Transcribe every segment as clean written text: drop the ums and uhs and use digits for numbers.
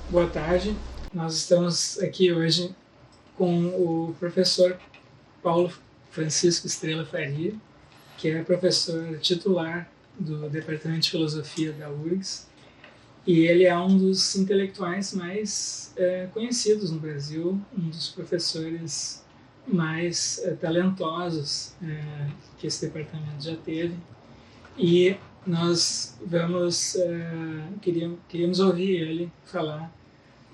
Boa tarde. Nós estamos aqui hoje com o professor Paulo Francisco Estrela Faria, que é professor titular do Departamento de Filosofia da URGS, e ele é um dos intelectuais mais conhecidos no Brasil, um dos professores mais talentosos que esse departamento já teve. E nós queríamos ouvir ele falar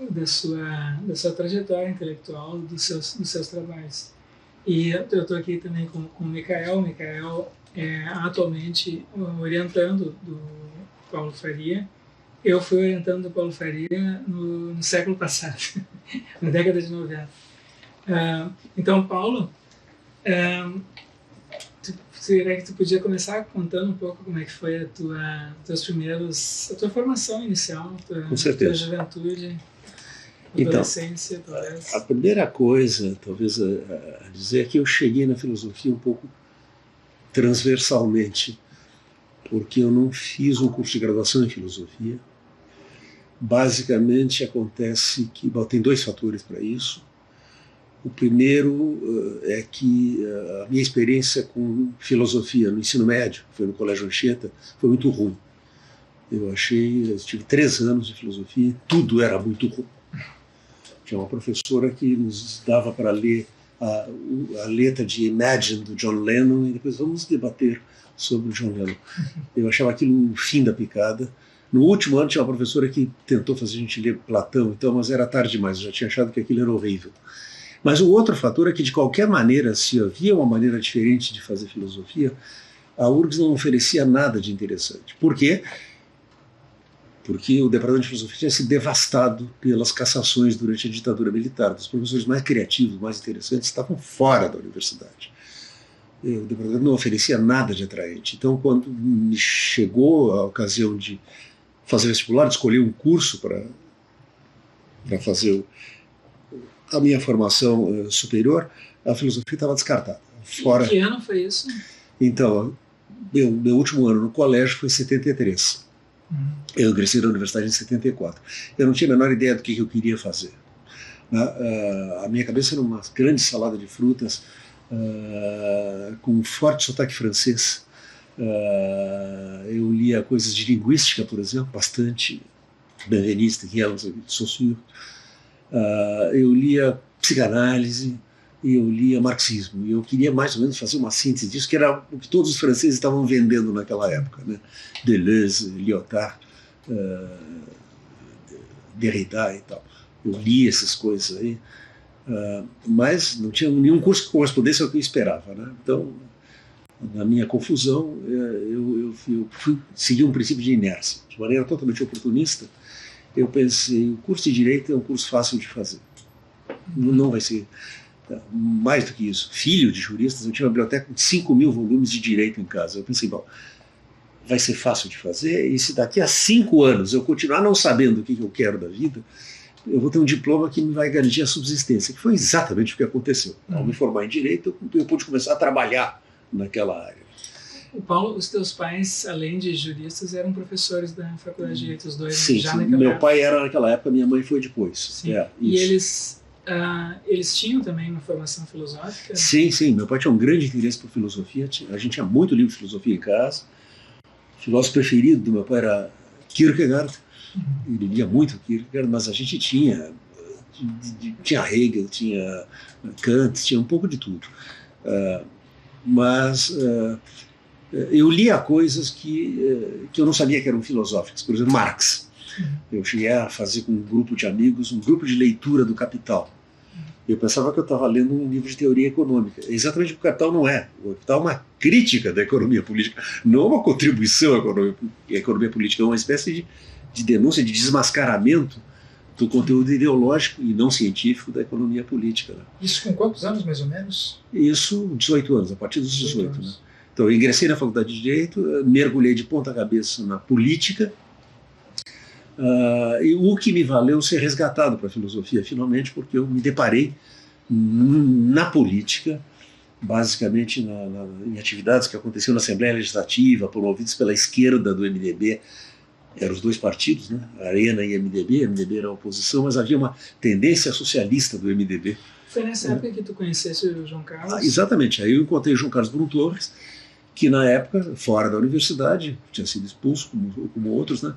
da sua trajetória intelectual, dos seus trabalhos. E eu estou aqui também com o Michael. O Michael é atualmente orientando do Paulo Faria. Eu fui orientando do Paulo Faria no século passado, na década de 90. Então, Paulo, será que tu podia começar contando um pouco como é que foi a tua formação inicial, tua juventude, adolescência, talvez? Então, a primeira coisa, talvez, a dizer é que eu cheguei na filosofia um pouco transversalmente, porque eu não fiz um curso de graduação em filosofia. Basicamente, acontece que tem dois fatores para isso. O primeiro é que a minha experiência com filosofia no ensino médio, foi no Colégio Anchieta, foi muito ruim. Eu tive 3 anos de filosofia e tudo era muito ruim. Tinha uma professora que nos dava para ler a letra de Imagine, do John Lennon, e depois vamos debater sobre o John Lennon. Eu achava aquilo o fim da picada. No último ano tinha uma professora que tentou fazer a gente ler Platão, então, mas era tarde demais, eu já tinha achado que aquilo era horrível. Mas o outro fator é que, de qualquer maneira, se havia uma maneira diferente de fazer filosofia, a URGS não oferecia nada de interessante. Por quê? Porque o Departamento de Filosofia tinha sido devastado pelas cassações durante a ditadura militar. Os professores mais criativos, mais interessantes, estavam fora da universidade. O Departamento não oferecia nada de atraente. Então, quando me chegou a ocasião de fazer vestibular, de escolher um curso para fazer a minha formação superior, a filosofia estava descartada. Fora. Que ano foi isso? Então, meu último ano no colégio foi em 73. Eu ingressei na universidade em 74. Eu não tinha a menor ideia do que eu queria fazer. A minha cabeça era uma grande salada de frutas, com um forte sotaque francês. Eu lia coisas de linguística, por exemplo, bastante. Benveniste, Saussure. Eu lia psicanálise e eu lia marxismo. E eu queria mais ou menos fazer uma síntese disso, que era o que todos os franceses estavam vendendo naquela época, né? Deleuze, Lyotard, Derrida e tal. Eu li essas coisas aí, mas não tinha nenhum curso que correspondesse ao que eu esperava, né? Então, na minha confusão, eu fui seguir um princípio de inércia, de maneira totalmente oportunista. Eu pensei, o curso de Direito é um curso fácil de fazer. Não vai ser mais do que isso. Filho de juristas, eu tinha uma biblioteca com 5.000 volumes de Direito em casa. Eu pensei, bom, vai ser fácil de fazer, e se daqui a 5 anos eu continuar não sabendo o que eu quero da vida, eu vou ter um diploma que me vai garantir a subsistência, que foi exatamente o que aconteceu. Ao me formar em Direito, eu pude começar a trabalhar naquela área. Paulo, os teus pais, além de juristas, eram professores da Faculdade de Direito, os dois? Sim, já sim. Meu pai era naquela época, minha mãe foi depois. Sim. E eles tinham também uma formação filosófica? Sim, sim. Meu pai tinha um grande interesse por filosofia. A gente tinha muito livro de filosofia em casa. O filósofo preferido do meu pai era Kierkegaard. Ele lia muito Kierkegaard, mas a gente tinha Hegel, tinha Kant, tinha um pouco de tudo. Mas eu lia coisas que eu não sabia que eram filosóficas. Por exemplo, Marx. Eu cheguei a fazer com um grupo de amigos um grupo de leitura do Capital. Eu pensava que eu estava lendo um livro de teoria econômica. Exatamente o que o Capital não é. O Capital é uma crítica da economia política, não uma contribuição à economia política, é uma espécie de denúncia, de desmascaramento do conteúdo ideológico e não científico da economia política. Né? Isso com quantos anos, mais ou menos? Isso, 18 anos, a partir dos 18 né? Então, eu ingressei na Faculdade de Direito, mergulhei de ponta cabeça na política, e o que me valeu ser resgatado para a filosofia, finalmente, porque eu me deparei na política, basicamente em atividades que aconteciam na Assembleia Legislativa, promovidas pela esquerda do MDB, eram os dois partidos, né? Arena e MDB. MDB era a oposição, mas havia uma tendência socialista do MDB. Foi nessa época que tu conhecesse o João Carlos? Exatamente. Aí eu encontrei o João Carlos Brum Torres, que na época, fora da universidade, tinha sido expulso, como outros, né?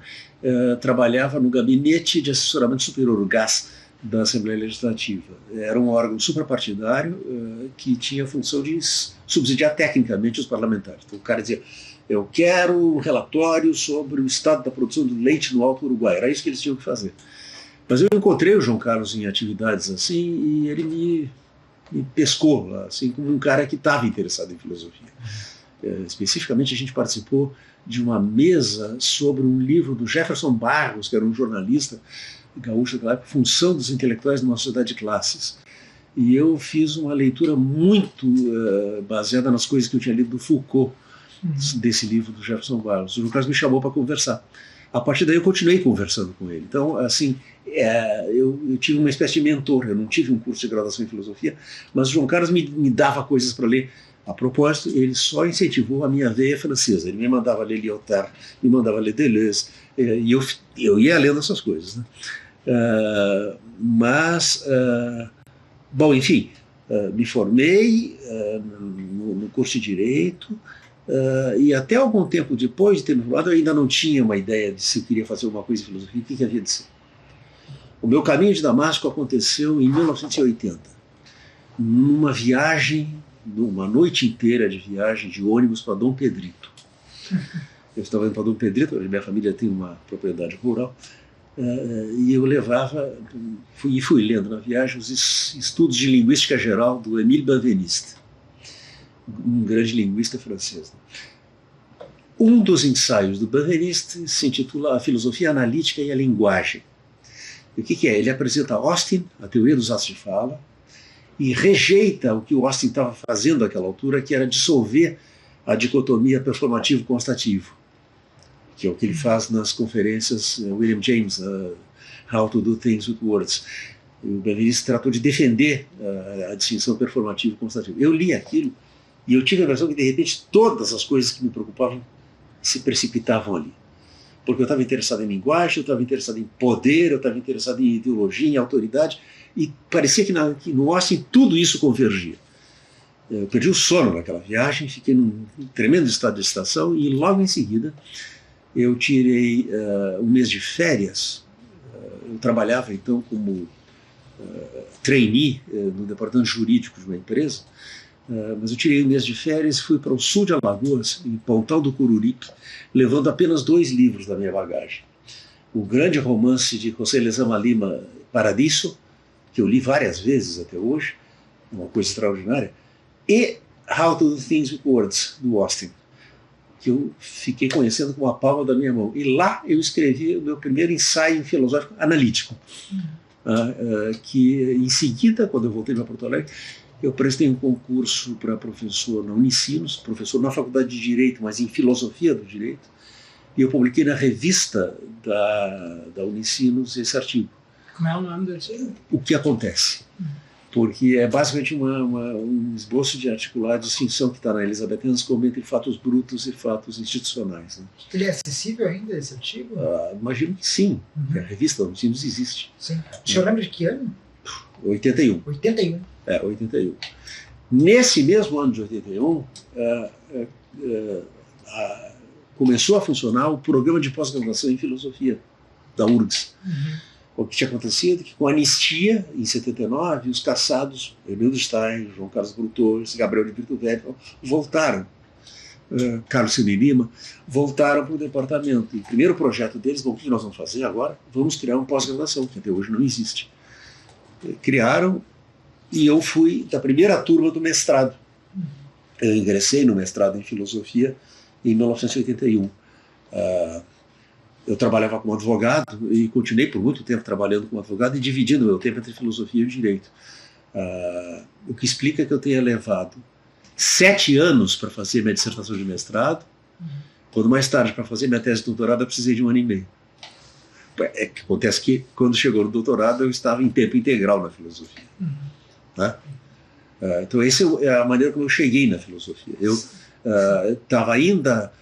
Trabalhava no Gabinete de Assessoramento Superior, o GAS, da Assembleia Legislativa. Era um órgão suprapartidário que tinha a função de subsidiar tecnicamente os parlamentares. Então o cara dizia: eu quero um relatório sobre o estado da produção de leite no Alto Uruguai. Era isso que eles tinham que fazer. Mas eu encontrei o João Carlos em atividades assim e ele me pescou, assim, como um cara que estava interessado em filosofia. Especificamente, a gente participou de uma mesa sobre um livro do Jefferson Barros, que era um jornalista gaúcho daquela época, Função dos Intelectuais numa Sociedade de Classes. E eu fiz uma leitura muito baseada nas coisas que eu tinha lido do Foucault, desse livro do Jefferson Barros. O João Carlos me chamou para conversar. A partir daí eu continuei conversando com ele. Então, assim, eu tive uma espécie de mentor. Eu não tive um curso de graduação em filosofia, mas o João Carlos me dava coisas para ler. A propósito, ele só incentivou a minha veia francesa. Ele me mandava ler Lyotard, me mandava ler Deleuze, e eu ia lendo essas coisas, né? Bom, enfim, me formei no curso de Direito, e até algum tempo depois de ter me formado, eu ainda não tinha uma ideia de se eu queria fazer alguma coisa em filosofia, o que havia de ser. O meu caminho de Damasco aconteceu em 1980, numa viagem, numa noite inteira de viagem de ônibus para Dom Pedrito. Eu estava indo para Dom Pedrito, minha família tem uma propriedade rural, e eu levava, fui lendo na viagem os estudos de linguística geral do Émile Benveniste, um grande linguista francês. Um dos ensaios do Benveniste se intitula A Filosofia Analítica e a Linguagem. E o que é? Ele apresenta Austin, a teoria dos atos de fala, e rejeita o que o Austin estava fazendo naquela altura, que era dissolver a dicotomia performativo-constativo, que é o que ele faz nas conferências William James, How to Do Things with Words. O Benveniste tratou de defender a distinção performativo-constativa. Eu li aquilo e eu tive a impressão que, de repente, todas as coisas que me preocupavam se precipitavam ali. Porque eu estava interessado em linguagem, eu estava interessado em poder, eu estava interessado em ideologia, em autoridade, e parecia que no Austin tudo isso convergia. Eu perdi o sono naquela viagem, fiquei num tremendo estado de excitação, e logo em seguida eu tirei um mês de férias. Eu trabalhava então como trainee no departamento jurídico de uma empresa, mas eu tirei um mês de férias e fui para o sul de Alagoas, em Pontal do Cururipe, levando apenas 2 livros da minha bagagem. O grande romance de José Lezama Lima, Paradiso, que eu li várias vezes até hoje, uma coisa extraordinária, e How to Do Things with Words, do Austin, que eu fiquei conhecendo com a palma da minha mão. E lá eu escrevi o meu primeiro ensaio filosófico analítico, que em seguida, quando eu voltei para Porto Alegre, eu prestei um concurso para professor na Unicinos, professor na Faculdade de Direito, mas em Filosofia do Direito, e eu publiquei na revista da Unicinos esse artigo. Como é o nome do artigo? O que acontece? Porque é basicamente um esboço de articular a distinção que está na Elizabeth Anscombe entre fatos brutos e fatos institucionais. Né? Ele é acessível ainda, esse artigo? Imagino que sim, que a revista da Unicinos existe. Sim. O senhor lembra de que ano? 81. 81. 81. Nesse mesmo ano de 81, começou a funcionar o programa de pós-graduação em filosofia da URGS. O que tinha acontecido é que, com a anistia, em 79, os caçados, Emildo Stein, João Carlos Brum Torres, Gabriel de Brito Velho, voltaram. Carlos Cine Lima, voltaram para o departamento. E o primeiro projeto deles, bom, o que nós vamos fazer agora? Vamos criar uma pós-graduação, que até hoje não existe. Criaram, e eu fui da primeira turma do mestrado. Eu ingressei no mestrado em filosofia em 1981. Eu trabalhava como advogado e continuei por muito tempo trabalhando como advogado e dividindo o meu tempo entre filosofia e direito. O que explica que eu tenha levado 7 anos para fazer minha dissertação de mestrado, quando mais tarde, para fazer minha tese de doutorado, eu precisei de 1 ano e meio. Acontece que, quando chegou no doutorado, eu estava em tempo integral na filosofia. Né? Então, essa é a maneira como eu cheguei na filosofia. Eu estava ainda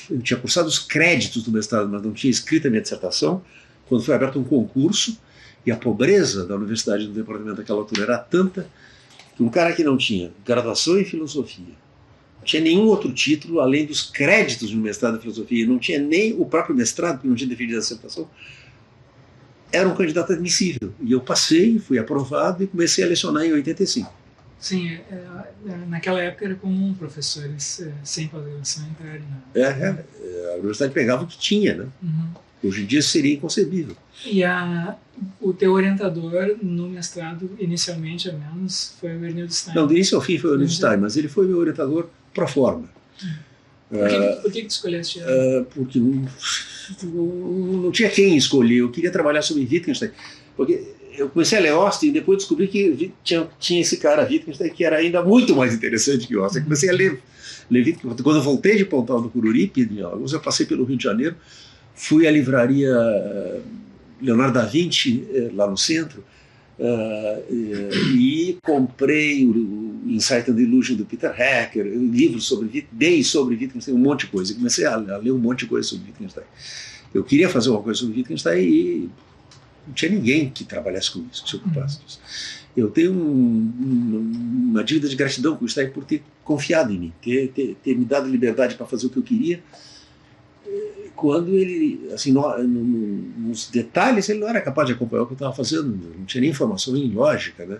Eu tinha cursado os créditos do mestrado, mas não tinha escrito a minha dissertação, quando foi aberto um concurso, e a pobreza da universidade do departamento daquela altura era tanta que um cara que não tinha graduação em filosofia, não tinha nenhum outro título além dos créditos no mestrado em filosofia, não tinha nem o próprio mestrado, porque não tinha defendido a dissertação, era um candidato admissível. E eu passei, fui aprovado e comecei a lecionar em 85. Sim, naquela época era comum professores sem pós-graduação entrarem A universidade pegava o que tinha, né? Uhum. Hoje em dia seria inconcebível. E o teu orientador no mestrado, inicialmente, ao menos, foi o Ernildo Stein. Não, do início ao fim foi o Ernildo Stein, mas ele foi meu orientador pro forma. Por que tu escolheste ele? Porque não tinha quem escolher. Eu queria trabalhar sobre Wittgenstein. Porque eu comecei a ler Austin e depois descobri que tinha esse cara, Wittgenstein, que era ainda muito mais interessante que Austin. Eu comecei a ler Wittgenstein. Quando eu voltei de Pontal do Cururipe, eu passei pelo Rio de Janeiro, fui à livraria Leonardo da Vinci, lá no centro, e comprei o Insight and Illusion do Peter Hacker, livros sobre Wittgenstein, um monte de coisa. E comecei a ler um monte de coisa sobre Wittgenstein. Eu queria fazer uma coisa sobre Wittgenstein e não tinha ninguém que trabalhasse com isso, que se ocupasse disso. Eu tenho uma dívida de gratidão com o Stein por ter confiado em mim, ter me dado liberdade para fazer o que eu queria, quando ele, assim, nos detalhes, ele não era capaz de acompanhar o que eu estava fazendo, não tinha nem informação em lógica, né?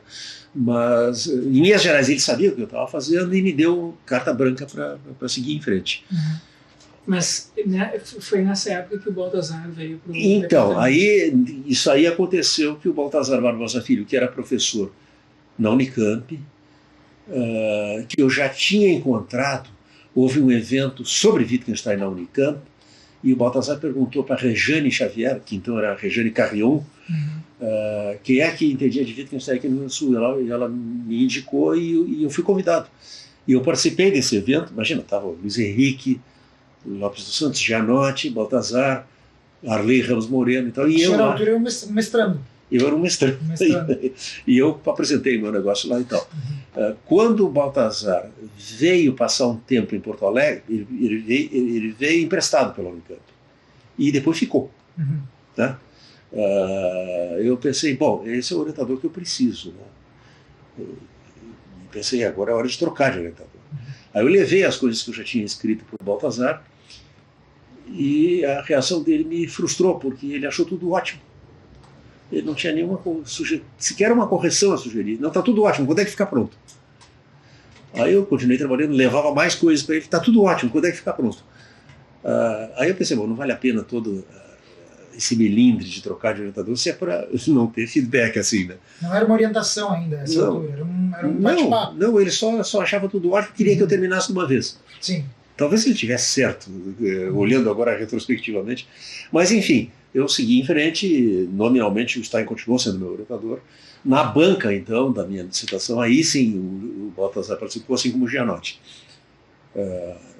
Mas, em linhas gerais, ele sabia o que eu estava fazendo e me deu carta branca para seguir em frente. Uhum. Mas foi nessa época que o Baltazar veio para o... Então, isso aí aconteceu que o Baltazar Barbosa Filho, que era professor na Unicamp, que eu já tinha encontrado, houve um evento sobre Wittgenstein na Unicamp, e o Baltazar perguntou para a Rejane Xavier, que então era a Rejane Carrion, quem é que entendia de Wittgenstein aqui no Rio Grande do Sul. E ela me indicou e eu fui convidado. E eu participei desse evento. Imagina, estava o Luiz Henrique, Lopes dos Santos, Gianotti, Baltazar, Arley Ramos Moreno e tal. E eu, na altura, eu mestrando. Eu era um mestrando. E eu apresentei meu negócio lá e tal. Quando o Baltazar veio passar um tempo em Porto Alegre, ele veio emprestado pela Unicamp. E depois ficou. Uhum. Tá? Eu pensei, bom, esse é o orientador que eu preciso. Né? Pensei, agora é hora de trocar de orientador. Uhum. Aí eu levei as coisas que eu já tinha escrito para o Baltazar e a reação dele me frustrou, porque ele achou tudo ótimo. Ele não tinha nenhuma sequer uma correção a sugerir. Não, está tudo ótimo, quando é que fica pronto? Aí eu continuei trabalhando, levava mais coisas para ele, está tudo ótimo, quando é que fica pronto? Aí eu pensei, bom, não vale a pena todo esse melindre de trocar de orientador se é para não ter feedback assim, né? Não era uma orientação ainda, essa altura, era um bate-papo. Não, ele só achava tudo ótimo, queria que eu terminasse de uma vez. Sim. Talvez ele tivesse certo, olhando agora retrospectivamente, mas enfim, eu segui em frente. Nominalmente o Stein continuou sendo meu orientador. Na banca, então, da minha dissertação, aí sim o Baltazar participou, assim como o Gianotti.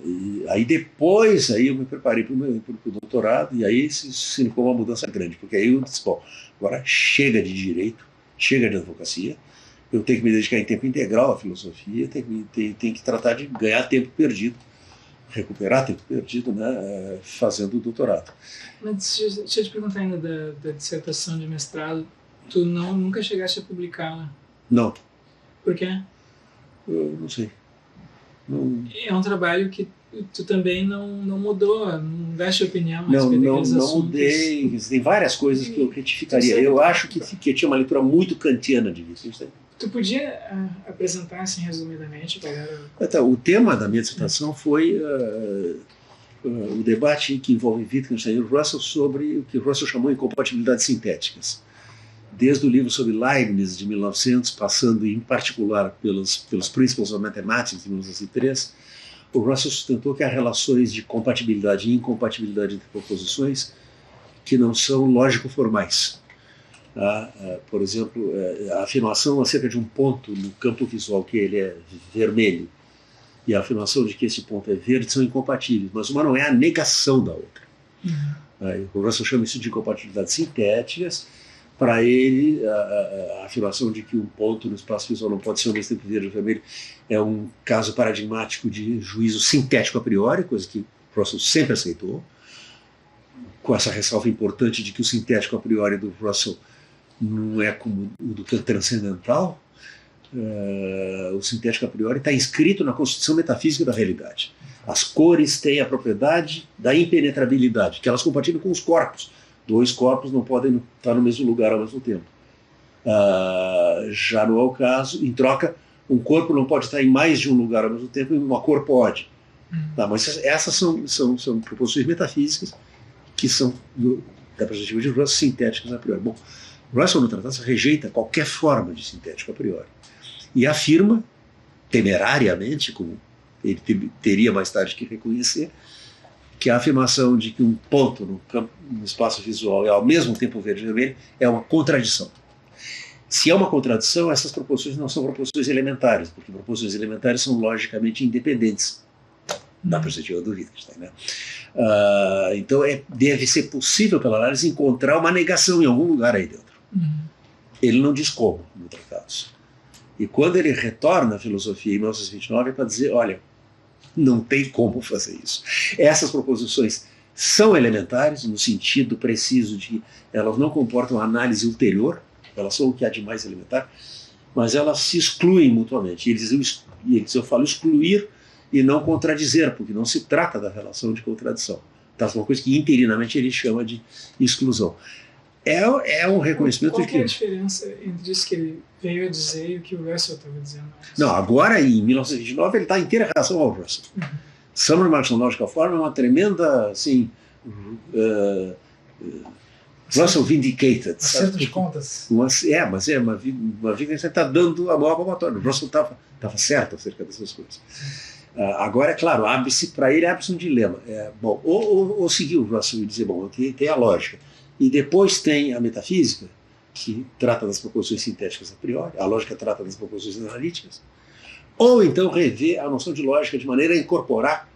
E aí depois aí eu me preparei para o doutorado, e aí se significou uma mudança grande, porque aí eu disse, bom, agora chega de direito, chega de advocacia, eu tenho que me dedicar em tempo integral à filosofia, tenho que tratar de ganhar tempo perdido, recuperar tempo perdido, né, fazendo o doutorado. Mas deixa eu te perguntar ainda da dissertação de mestrado, tu nunca chegaste a publicá-la? Não. Por quê? Eu não sei. Não. É um trabalho que tu também não mudou, não deste opinião a respeito daqueles assuntos. Não mudei, tem várias coisas que eu retificaria. Eu acho que tinha uma leitura muito kantiana de Wittgenstein. Tu podia apresentar assim resumidamente, galera? Então, o tema da minha dissertação foi o debate que envolve Wittgenstein e Russell sobre o que Russell chamou de incompatibilidades sintéticas. Desde o livro sobre Leibniz, de 1900, passando em particular pelos Principles of Mathematics, de 1903, o Russell sustentou que há relações de compatibilidade e incompatibilidade entre proposições que não são lógico-formais. Por exemplo, a afirmação acerca de um ponto no campo visual que ele é vermelho e a afirmação de que esse ponto é verde são incompatíveis, mas uma não é a negação da outra. Uhum. O Russell chama isso de incompatibilidades sintéticas. Para ele, a afirmação de que um ponto no espaço visual não pode ser ao mesmo tempo verde ou vermelho é um caso paradigmático de juízo sintético a priori, coisa que Russell sempre aceitou, com essa ressalva importante de que o sintético a priori do Russell não é como o do transcendental. O sintético a priori está inscrito na constituição metafísica da realidade. As cores têm a propriedade da impenetrabilidade, que elas compartilham com os corpos. Dois corpos não podem estar no mesmo lugar ao mesmo tempo. Já não é o caso. Em troca, um corpo não pode estar em mais de um lugar ao mesmo tempo e uma cor pode. Tá, mas essas são proposições metafísicas que são, da perspectiva de Russell, sintéticas a priori. Bom, Russell, no tratado, rejeita qualquer forma de sintético a priori e afirma, temerariamente, como ele teria mais tarde que reconhecer, que a afirmação de que um ponto no espaço visual é ao mesmo tempo verde e vermelho é uma contradição. Se é uma contradição, essas proposições não são proposições elementares, porque proposições elementares são logicamente independentes da perspectiva do Wittgenstein, né? Então deve ser possível pela análise encontrar uma negação em algum lugar aí dentro. Ele não diz como no Tratados. E quando ele retorna à filosofia em 1929 é para dizer, olha, não tem como fazer isso. Essas proposições são elementares no sentido preciso de que elas não comportam análise ulterior, elas são o que há de mais elementar, mas elas se excluem mutuamente. E ele diz, eu falo excluir e não contradizer, porque não se trata da relação de contradição. Então, é uma coisa que interinamente ele chama de exclusão. É um reconhecimento de que... Qual é a diferença entre isso que ele veio a dizer e o que o Russell estava dizendo? Não, agora, em 1929, ele está em inteira relação ao Russell. Summary Marxological Form é uma tremenda, assim... Russell vindicated. Acerto de contas. Mas é uma vida que você está dando a maior palmatória. O Russell estava certo acerca dessas coisas. Agora, é claro, para ele abre-se um dilema. Bom, ou seguir o Russell e dizer, bom, tem a lógica, e depois tem a metafísica, que trata das proposições sintéticas a priori, a lógica trata das proposições analíticas, ou então rever a noção de lógica de maneira a incorporar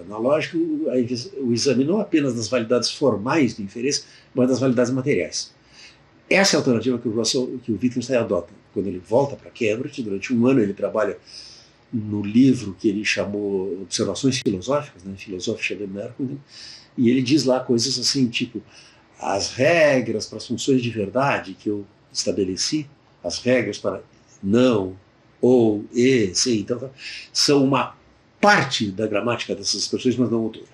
na lógica o exame não apenas das validades formais de inferência, mas das validades materiais. Essa é a alternativa que o Wittgenstein adota. Quando ele volta para Cambridge, durante um ano ele trabalha no livro que ele chamou Observações Filosóficas, né, Philosophische Bemerkungen, e ele diz lá coisas assim, tipo, as regras para as funções de verdade que eu estabeleci, as regras para não, ou, e, sim, então, são uma parte da gramática dessas expressões, mas não o todo.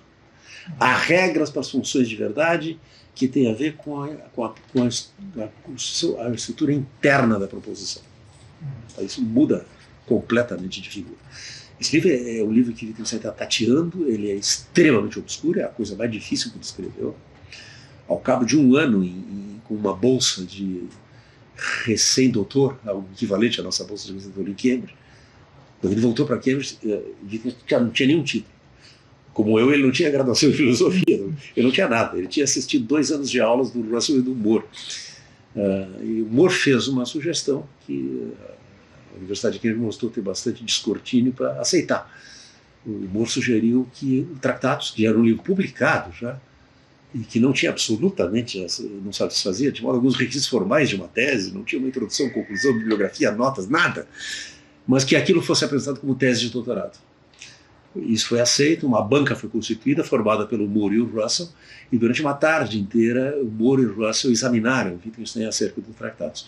Há regras para as funções de verdade que tem a ver com a estrutura interna da proposição. Isso muda completamente de figura. Esse livro é um livro que Wittgenstein está tateando, ele é extremamente obscuro, é a coisa mais difícil que ele escreveu. Ao cabo de um ano, com uma bolsa de recém-doutor, o equivalente à nossa bolsa de recém-doutor em Cambridge, quando ele voltou para Cambridge, Wittgenstein não tinha nenhum título. Como eu, ele não tinha graduação em filosofia, ele não tinha nada. Ele tinha assistido 2 anos de aulas do Russell e do Moore. E o Moore fez uma sugestão que a Universidade de Cambridge mostrou ter bastante descortínio para aceitar. O Moore sugeriu que Tratados, que era um livro publicado já, e que não tinha absolutamente, não satisfazia, tinha alguns requisitos formais de uma tese, não tinha uma introdução, conclusão, bibliografia, notas, nada, mas que aquilo fosse apresentado como tese de doutorado. Isso foi aceito, uma banca foi constituída, formada pelo Moore e o Russell, e durante uma tarde inteira o Moore e o Russell examinaram o Wittgenstein acerca dos Tratados.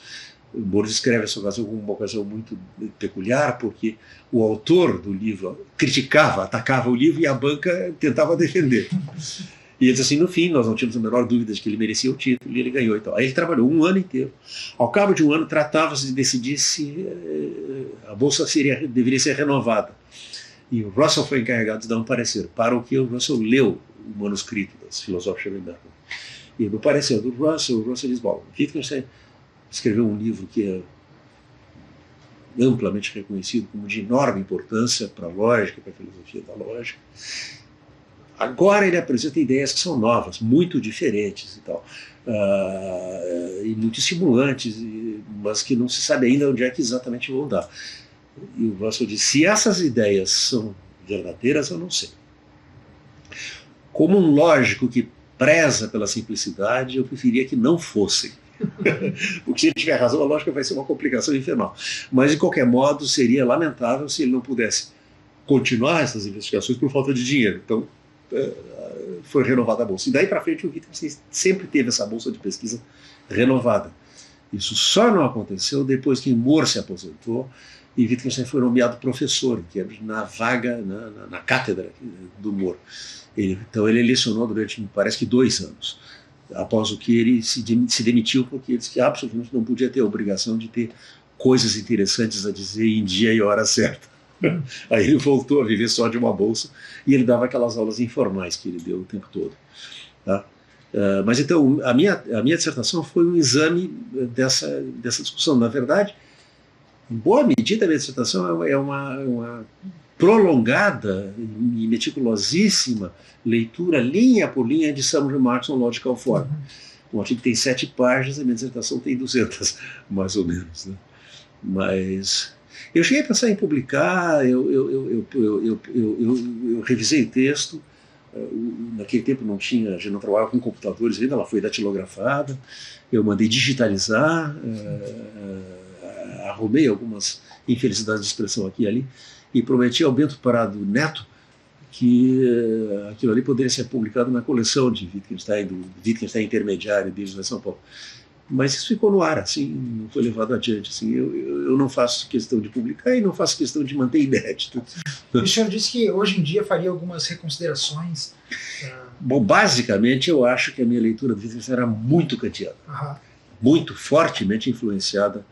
O Moore descreve essa ocasião como uma ocasião muito peculiar, porque o autor do livro criticava, atacava o livro e a banca tentava defender. E ele disse assim, no fim, nós não tínhamos a menor dúvida de que ele merecia o título, e ele ganhou. Então. Aí ele trabalhou um ano inteiro. Ao cabo de um ano, tratava-se de decidir se a bolsa deveria ser renovada. E o Russell foi encarregado de dar um parecer, para o que o Russell leu o manuscrito das Philosophische Bemerkungen. E no parecer do Russell, o Russell diz, bom, Wittgenstein escreveu um livro que é amplamente reconhecido como de enorme importância para a lógica, para a filosofia da lógica. Agora ele apresenta ideias que são novas, muito diferentes e tal, e muito estimulantes, mas que não se sabe ainda onde é que exatamente vão dar. E o Russell diz, se essas ideias são verdadeiras, eu não sei. Como um lógico que preza pela simplicidade, eu preferia que não fossem. Porque se ele tiver razão, a lógica vai ser uma complicação infernal. Mas, de qualquer modo, seria lamentável se ele não pudesse continuar essas investigações por falta de dinheiro. Então, foi renovada a bolsa. E daí para frente o Wittgenstein sempre teve essa bolsa de pesquisa renovada. Isso só não aconteceu depois que Moore se aposentou e Wittgenstein foi nomeado professor, que é na vaga, na cátedra do Moore. Então ele lecionou durante, parece que 2 anos, após o que ele se demitiu, porque ele disse que absolutamente não podia ter a obrigação de ter coisas interessantes a dizer em dia e hora certa. Aí ele voltou a viver só de uma bolsa e ele dava aquelas aulas informais que ele deu o tempo todo. Tá? Mas então, a minha dissertação foi um exame dessa discussão. Na verdade, em boa medida, a minha dissertação é uma prolongada e meticulosíssima leitura, linha por linha, de Samuel Martin Logical Form. O artigo tem 7 páginas, a minha dissertação tem 200, mais ou menos. Né? Mas eu cheguei a pensar em publicar, eu revisei o texto. Naquele tempo a gente não trabalhava com computadores ainda, ela foi datilografada, eu mandei digitalizar, arrumei algumas infelicidades de expressão aqui e ali, e prometi ao Bento Prado Neto que aquilo ali poderia ser publicado na coleção de Wittgenstein, do Wittgenstein intermediário deles em São Paulo. Mas isso ficou no ar, assim, não foi levado adiante. Assim, eu não faço questão de publicar e não faço questão de manter inédito. O senhor disse que hoje em dia faria algumas reconsiderações. Bom, basicamente eu acho que a minha leitura do Wittgenstein era muito kantiana, muito fortemente influenciada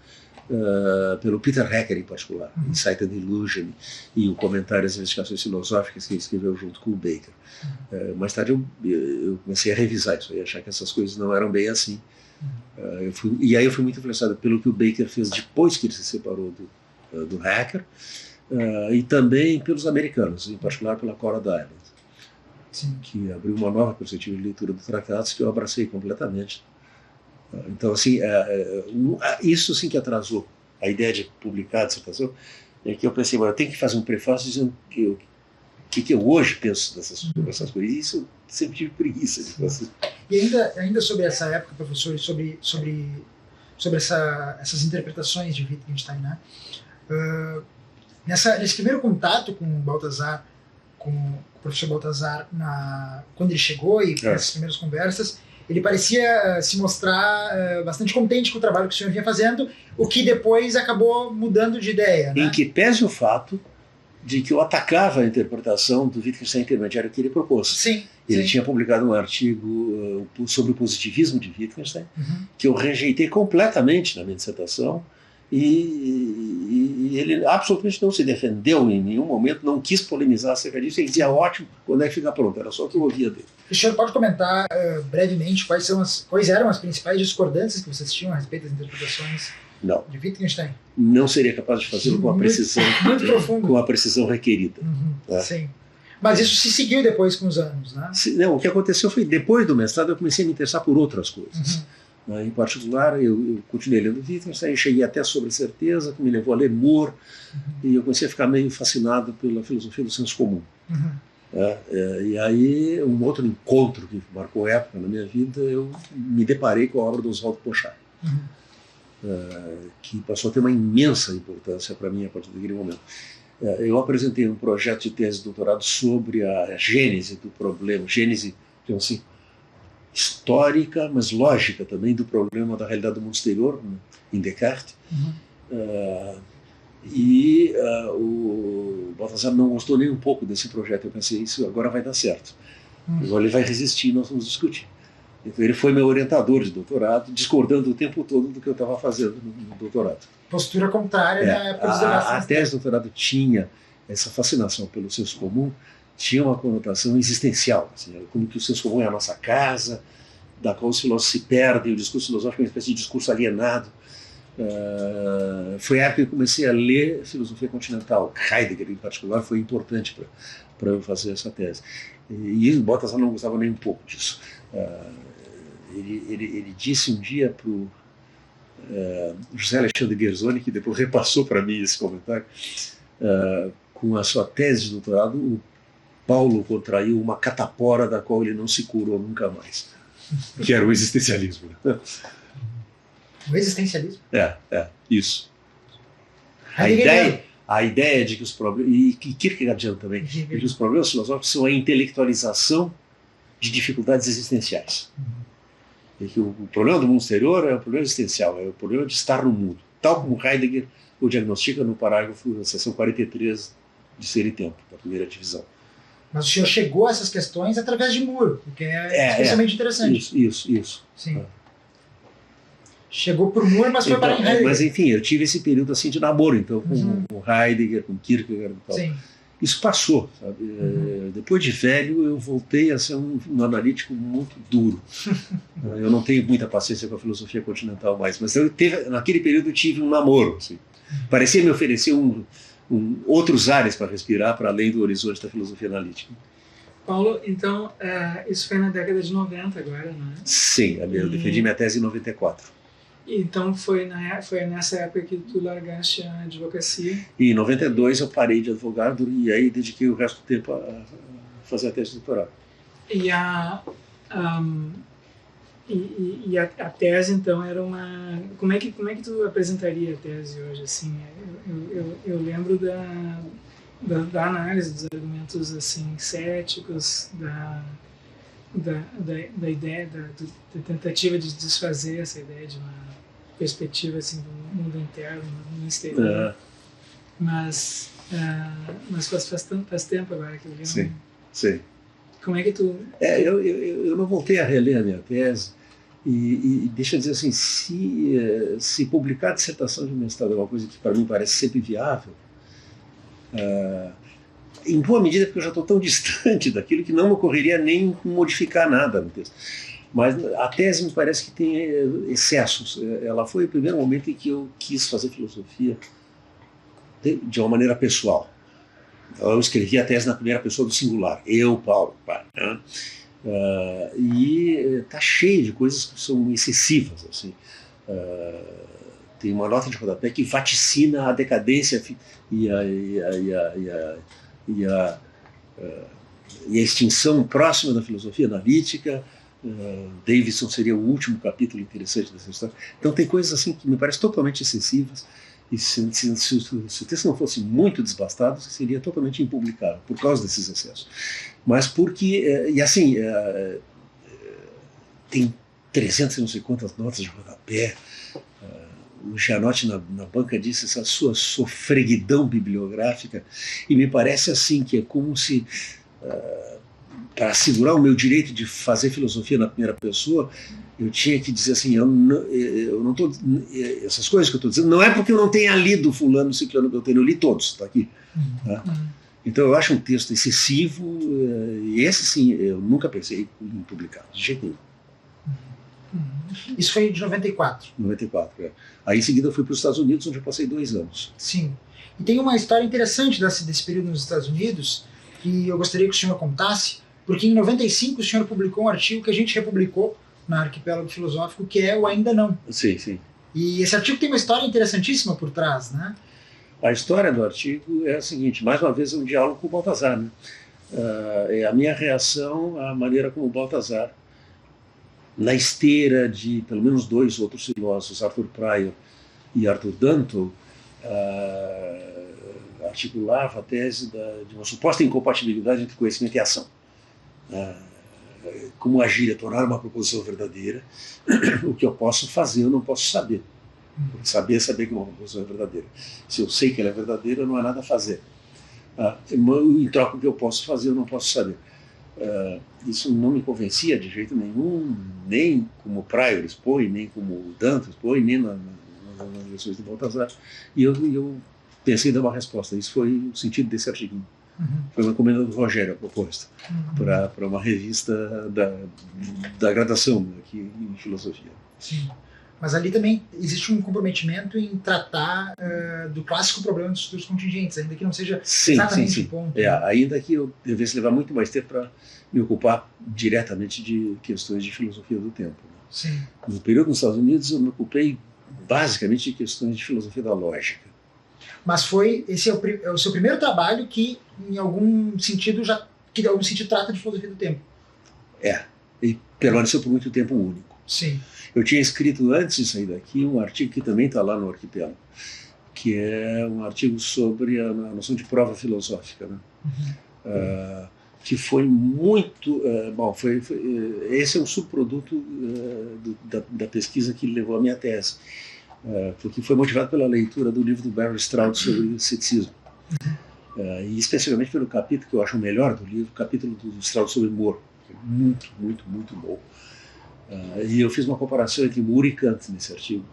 pelo Peter Hecker em particular, Insight and Illusion e o comentário às investigações filosóficas que ele escreveu junto com o Baker. Mais tarde eu comecei a revisar isso e achar que essas coisas não eram bem assim. E aí eu fui muito influenciado pelo que o Baker fez depois que ele se separou do Hecker, e também pelos americanos, em particular pela Cora Diamond, que abriu uma nova perspectiva de leitura do Tratados que eu abracei completamente. Então, assim, isso sim que atrasou a ideia de publicar a dissertação, é que eu pensei, eu tenho que fazer um prefácio dizendo o que eu hoje penso dessas coisas. E isso eu sempre tive preguiça de fazer. E ainda sobre essa época, professor, e sobre essas interpretações de Wittgenstein, né? Nesse primeiro contato com o Baltazar, com o professor Baltazar, quando ele chegou e nessas primeiras conversas, ele parecia se mostrar bastante contente com o trabalho que o senhor vinha fazendo, o que depois acabou mudando de ideia. Né? Em que pese o fato de que eu atacava a interpretação do Wittgenstein intermediário que ele propôs. Sim. Ele tinha publicado um artigo sobre o positivismo de Wittgenstein, que eu rejeitei completamente na minha dissertação, e ele absolutamente não se defendeu em nenhum momento, não quis polemizar acerca disso. Ele dizia, ótimo, quando é que fica pronto? Era só o que eu ouvia dele. O senhor pode comentar brevemente quais eram as principais discordâncias que vocês tinham a respeito das interpretações de Wittgenstein? Não seria capaz de fazê-lo com a precisão muito profundo, com a precisão requerida. Sim. Mas isso se seguiu depois com os anos, né? Não, o que aconteceu foi, depois do mestrado, eu comecei a me interessar por outras coisas. Em particular, eu continuei lendo Wittgenstein, cheguei até sobre certeza, que me levou a ler Moore, e eu comecei a ficar meio fascinado pela filosofia do senso comum. E aí, um outro encontro que marcou época na minha vida, eu me deparei com a obra do Oswald Pochard, que passou a ter uma imensa importância para mim a partir daquele momento. Eu apresentei um projeto de tese de doutorado sobre a gênese do problema, gênese, digamos assim, histórica, mas lógica também, do problema da realidade do mundo exterior, em Descartes. O Baltazar não gostou nem um pouco desse projeto. Eu pensei, isso agora vai dar certo. Agora ele vai resistir e nós vamos discutir. Então ele foi meu orientador de doutorado, discordando o tempo todo do que eu estava fazendo no doutorado. Postura contrária na época dos debates. A tese de doutorado tinha essa fascinação pelo senso comum, tinha uma conotação existencial, assim, como que o senso comum é a nossa casa, da qual os filósofos se perdem, o discurso filosófico é uma espécie de discurso alienado. Foi a época que eu comecei a ler filosofia continental. Heidegger, em particular, foi importante para eu fazer essa tese. E o Baltazar não gostava nem um pouco disso. Ele disse um dia para o José Alexandre Guerzoni, que depois repassou para mim esse comentário, com a sua tese de doutorado, o Paulo contraiu uma catapora da qual ele não se curou nunca mais, que era o existencialismo. O existencialismo? Isso. A ideia a ideia de que os problemas, e Kierkegaardiano também, de que os problemas filosóficos são a intelectualização de dificuldades existenciais. E que o problema do mundo exterior é o problema existencial, é o problema de estar no mundo, tal como Heidegger o diagnostica no parágrafo da seção 43 de Ser e Tempo, da primeira divisão. Mas o senhor chegou a essas questões através de Moore, o que é especialmente interessante. Isso. Sim. Chegou por Moore, mas foi para Heidegger. Mas enfim, eu tive esse período assim de namoro, então, com Heidegger, com Kierkegaard e tal. Sim. Isso passou, sabe? Depois de velho, eu voltei a ser um analítico muito duro. Eu não tenho muita paciência com a filosofia continental mais, mas naquele período eu tive um namoro. Assim. Parecia me oferecer outros ares para respirar para além do horizonte da filosofia analítica. Paulo, então, isso foi na década de 90 agora, né? Sim, eu defendi minha tese em 94. Então foi nessa época que tu largaste a advocacia? E em 92 eu parei de advogado e aí dediquei o resto do tempo a fazer a tese de doutorado. E a tese, então, era uma... Como é que tu apresentaria a tese hoje? Assim, eu lembro da análise dos argumentos assim, céticos, da ideia, da tentativa de desfazer essa ideia de uma perspectiva assim, do mundo interno, do mundo exterior. Mas faz tempo agora que eu li. Sim. Como é que tu... Eu não voltei a reler a minha tese e deixa eu dizer assim, se publicar a dissertação de mestrado é uma coisa que para mim parece sempre viável, em boa medida porque eu já estou tão distante daquilo que não me ocorreria nem modificar nada no texto. Mas a tese me parece que tem excessos. Ela foi o primeiro momento em que eu quis fazer filosofia de uma maneira pessoal. Então, eu escrevi a tese na primeira pessoa do singular, eu, Paulo. Né? E está cheio de coisas que são excessivas. Assim. Tem uma nota de rodapé que vaticina a decadência e a extinção próxima da filosofia analítica. Davidson seria o último capítulo interessante dessa história. Então tem coisas assim que me parecem totalmente excessivas e se o texto não fosse muito desbastado, seria totalmente impublicável por causa desses excessos. Mas porque, tem 300 e não sei quantas notas de rodapé. O Gianotti na banca disse essa sua sofreguidão bibliográfica, e me parece assim que é como se para assegurar o meu direito de fazer filosofia na primeira pessoa, eu tinha que dizer assim, eu não tô, essas coisas que eu estou dizendo, não é porque eu não tenha lido fulano, ciclano, eu li todos, está aqui. Tá? Então eu acho um texto excessivo, e esse sim, eu nunca pensei em publicar, de jeito nenhum. Isso foi de 94? 94, Aí em seguida eu fui para os Estados Unidos, onde eu passei 2 anos. Sim. E tem uma história interessante desse período nos Estados Unidos, que eu gostaria que o senhor contasse, porque em 95 o senhor publicou um artigo que a gente republicou na Arquipélago Filosófico, que é o Ainda Não. Sim. E esse artigo tem uma história interessantíssima por trás, né? A história do artigo é a seguinte, mais uma vez um diálogo com o Balthasar. Né? É a minha reação à maneira como o Balthasar, na esteira de pelo menos 2 outros filósofos, Arthur Pryor e Arthur Danto, articulava a tese de uma suposta incompatibilidade entre conhecimento e ação. Como agir é tornar uma proposição verdadeira, o que eu posso fazer eu não posso saber. Saber que uma proposição é verdadeira. Se eu sei que ela é verdadeira, não há nada a fazer. Em troca do que eu posso fazer, eu não posso saber. Isso não me convencia de jeito nenhum, nem como Pryor expõe, nem como Danto expõe, nem nas versões do Balthasar. E eu pensei em dar uma resposta. Isso foi o sentido desse artigo. Foi uma encomenda do Rogério, a proposta, para uma revista da graduação aqui em filosofia. Sim. Mas ali também existe um comprometimento em tratar do clássico problema dos estudos contingentes, ainda que não seja exatamente o ponto. Ainda que eu devesse levar muito mais tempo para me ocupar diretamente de questões de filosofia do tempo. Né? Sim. No período nos Estados Unidos eu me ocupei basicamente de questões de filosofia da lógica. Mas esse é o seu primeiro trabalho que em algum sentido trata de filosofia do tempo. E permaneceu por muito tempo único. Sim. Eu tinha escrito antes de sair daqui um artigo que também está lá no Arquipélago, que é um artigo sobre a noção de prova filosófica, né? Que foi muito bom. Esse é um subproduto da pesquisa que levou à minha tese, porque foi motivado pela leitura do livro do Barry Stroud sobre o ceticismo, e especialmente pelo capítulo que eu acho o melhor do livro, o capítulo do Stroud sobre Moore, muito, muito, muito bom. E eu fiz uma comparação entre Moore e Kant nesse artigo,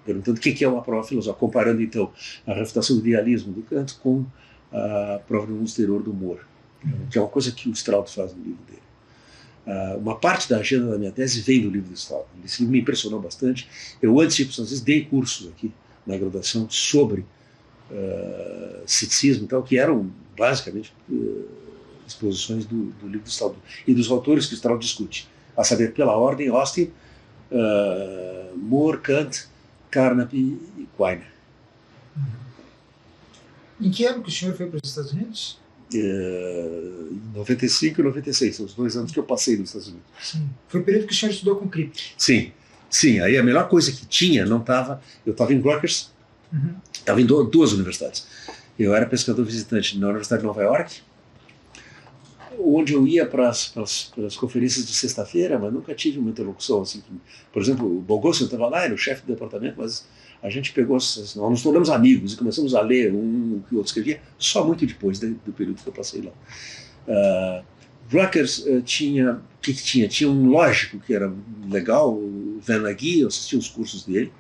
perguntando o que é uma prova filosófica, comparando então a refutação do idealismo do Kant com a prova do mundo exterior do Moore, que é uma coisa que o Stroud faz no livro dele. Uma parte da agenda da minha tese vem do livro do Stroud. Esse livro me impressionou bastante. Eu, antes de ir para os Estados Unidos, dei cursos aqui na graduação sobre ceticismo e tal, que eram basicamente exposições do livro do Stroud e dos autores que o Stroud discute, a saber, pela ordem, Austin, Moore, Kant, Carnap e Quine. Em que ano que o senhor foi para os Estados Unidos? Em 95 e 96, são os 2 anos que eu passei nos Estados Unidos. Sim. Foi o período que o senhor estudou com Kripke. Sim, sim. Aí a melhor coisa que tinha, não estava... Eu estava em Rutgers, estava em 2 universidades. Eu era pesquisador visitante na Universidade de Nova York, onde eu ia para as conferências de sexta-feira, mas nunca tive uma interlocução assim. Por exemplo, o Bogossian estava lá, era o chefe do departamento, mas a gente pegou, nós nos tornamos amigos e começamos a ler o que o outro escrevia, só muito depois do período que eu passei lá. Rutgers tinha, o que tinha? Tinha um lógico que era legal, o Van Nagy, eu assistia os cursos dele,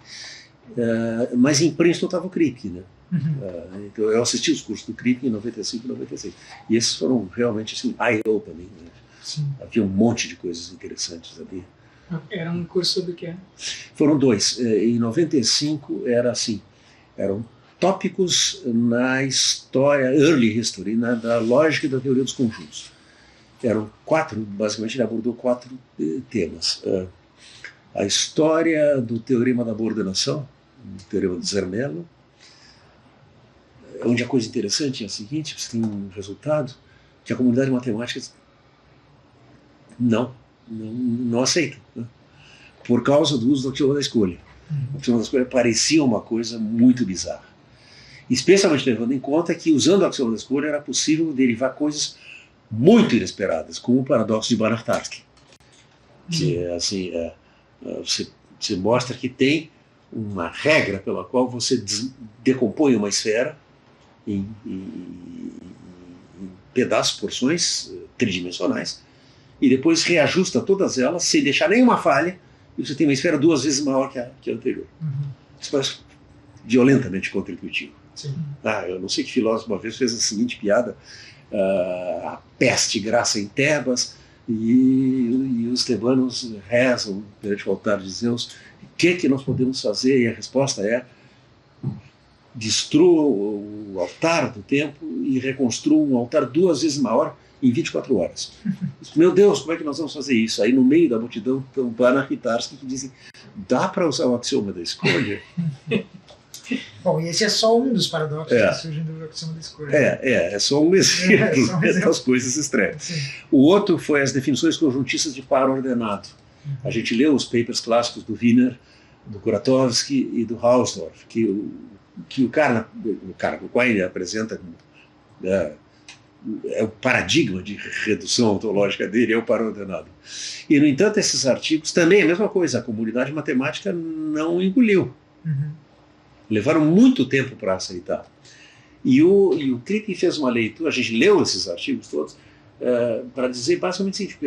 mas em Princeton estava o Kripke, né? Então eu assisti os cursos do Kripke em 95 e 96. E esses foram realmente assim, eye-opening, né? Havia um monte de coisas interessantes ali. Era um curso do quê? Foram 2. Em 95 era assim, eram tópicos na história, early history, da lógica e da teoria dos conjuntos. Eram 4, basicamente ele abordou 4 temas. A história do teorema da boa ordenação, o teorema de Zermelo, onde a coisa interessante é a seguinte: você tem um resultado que a comunidade matemática não aceita, né? Por causa do uso do axioma da escolha. O axioma da escolha parecia uma coisa muito bizarra, especialmente levando em conta que, usando o axioma da escolha, era possível derivar coisas muito inesperadas, como o paradoxo de Banach-Tarski, que é assim, você mostra que tem uma regra pela qual você decompõe uma esfera em pedaços, porções tridimensionais, e depois reajusta todas elas sem deixar nenhuma falha, e você tem uma esfera 2 vezes maior que a anterior. Isso parece violentamente contra-intuitivo. Eu não sei que filósofo uma vez fez a seguinte piada: a peste graça em Tebas, e os tebanos rezam perante o altar de Zeus, o que nós podemos fazer? E a resposta é: destrua o altar do templo e reconstrua um altar 2 vezes maior em 24 horas. Meu Deus, como é que nós vamos fazer isso? Aí no meio da multidão estão Banach e Tarski que dizem: dá para usar o axioma da escolha? Bom, e esse é só um dos paradoxos que surgem do axioma da escolha. É só um exemplo das coisas estranhas. O outro foi as definições conjuntistas de par ordenado. A gente leu os papers clássicos do Wiener, do Kuratowski e do Hausdorff, que o Quine apresenta é o paradigma de redução ontológica dele, é o par ordenado. E, no entanto, esses artigos também é a mesma coisa, a comunidade matemática não engoliu. Levaram muito tempo para aceitar. E o Kripke fez uma leitura, a gente leu esses artigos todos, para dizer basicamente o seguinte: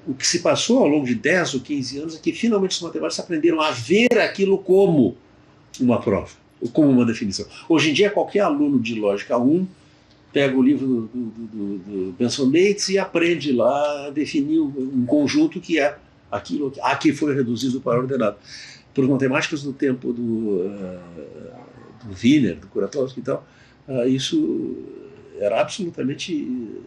o que se passou ao longo de 10 ou 15 anos é que finalmente os matemáticos aprenderam a ver aquilo como uma prova, ou como uma definição. Hoje em dia, qualquer aluno de Lógica 1 pega o livro do Benson Bates e aprende lá a definir um conjunto que é aquilo a que foi reduzido para ordenado. Para os matemáticos do tempo do Wiener, do Kuratowski e tal, isso era absolutamente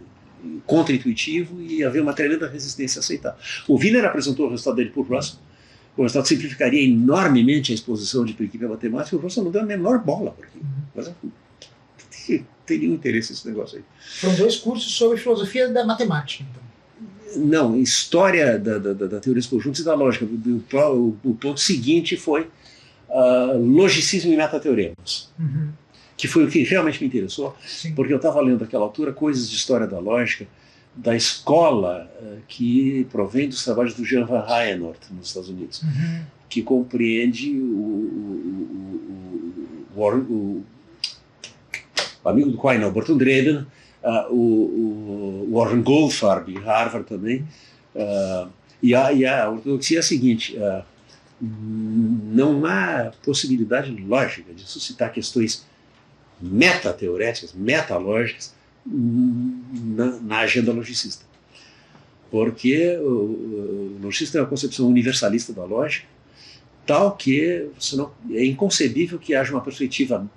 contra-intuitivo e havia uma tremenda resistência a aceitar. O Wiener apresentou o resultado dele para o Russell. O resultado simplificaria enormemente a exposição de princípio matemática, e o Russell não deu a menor bola por aquilo. Mas não tem nenhum interesse nesse negócio aí. Foram 2 cursos sobre filosofia da matemática, então. Não, história da teoria dos conjuntos e da lógica. O ponto seguinte foi logicismo e metateoremas, que foi o que realmente me interessou, porque eu estava lendo naquela altura coisas de história da lógica da escola que provém dos trabalhos do Jan van Heijenoort nos Estados Unidos, que compreende o amigo do Quine, o Bertrand Reden, o Warren Goldfarb, em Harvard também, e a ortodoxia é a seguinte: não há possibilidade lógica de suscitar questões metateoréticas, metalógicas, na agenda logicista. Porque o logicista é uma concepção universalista da lógica, tal que é inconcebível que haja uma perspectiva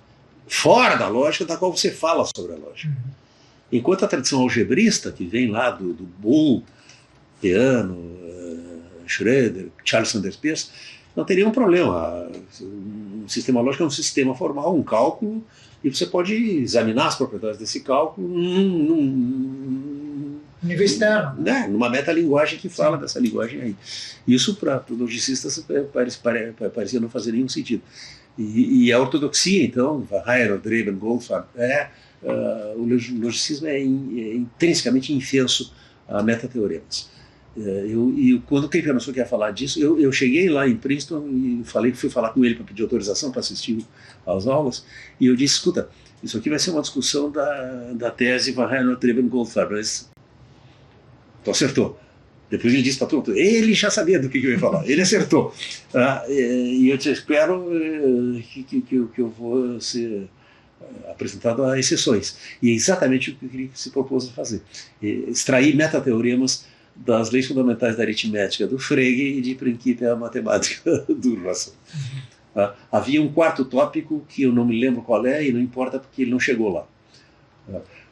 fora da lógica da qual você fala sobre a lógica. Enquanto a tradição algebrista, que vem lá do Boole, Peano, Schroeder, Charles Sanders Peirce, não teria um problema. Um sistema lógico é um sistema formal, um cálculo, e você pode examinar as propriedades desse cálculo nível externo. Numa metalinguagem que fala dessa linguagem aí. Isso, para os logicistas, parecia não fazer nenhum sentido. E a ortodoxia, então, Heijenoort, Reden, Goldfarb, o logicismo é intrinsecamente infenso a metateoremas. Quando o Kempf anunciou que ia falar disso, eu cheguei lá em Princeton e fui falar com ele para pedir autorização para assistir às aulas, e eu disse: escuta, isso aqui vai ser uma discussão da tese Van Heijenoort, Reden, Goldfarb, mas tu acertou. Depois ele disse para todo mundo, ele já sabia do que eu ia falar, ele acertou. E eu te espero que eu vou ser apresentado a exceções. E é exatamente o que ele se propôs a fazer: extrair metateoremas das leis fundamentais da aritmética do Frege e de Principia Mathematica do Russell. Havia um quarto tópico que eu não me lembro qual é, e não importa porque ele não chegou lá.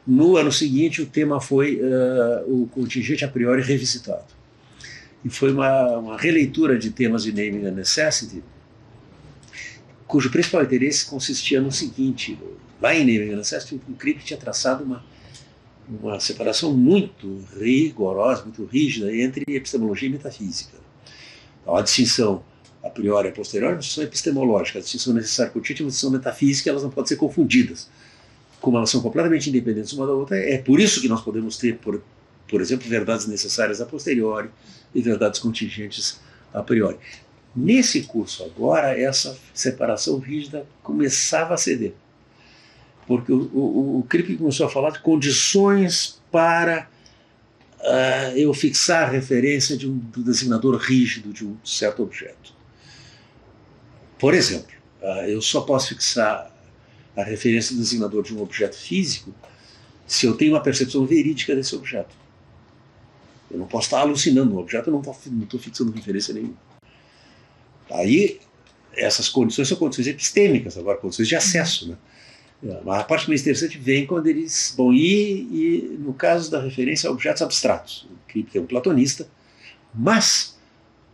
No ano seguinte, o tema foi o contingente a priori revisitado. E foi uma releitura de temas de Naming and Necessity, cujo principal interesse consistia no seguinte: lá em Naming and Necessity, o Crick tinha traçado uma separação muito rigorosa, muito rígida entre epistemologia e metafísica. Então, a distinção a priori e a posteriori é uma distinção epistemológica, a distinção necessária contínua é uma distinção metafísica, e elas não podem ser confundidas. Como elas são completamente independentes uma da outra, é por isso que nós podemos ter, por exemplo, verdades necessárias a posteriori e verdades contingentes a priori. Nesse curso agora, essa separação rígida começava a ceder, porque o Crick começou a falar de condições para eu fixar a referência do designador rígido de um certo objeto. Por exemplo, eu só posso fixar a referência do designador de um objeto físico se eu tenho uma percepção verídica desse objeto. Eu não posso estar alucinando um objeto, eu não estou fixando referência nenhuma. Aí, essas condições são condições epistêmicas, agora condições de acesso, né? A parte mais interessante vem quando eles... Bom, e no caso da referência a objetos abstratos, o Crick é um platonista, mas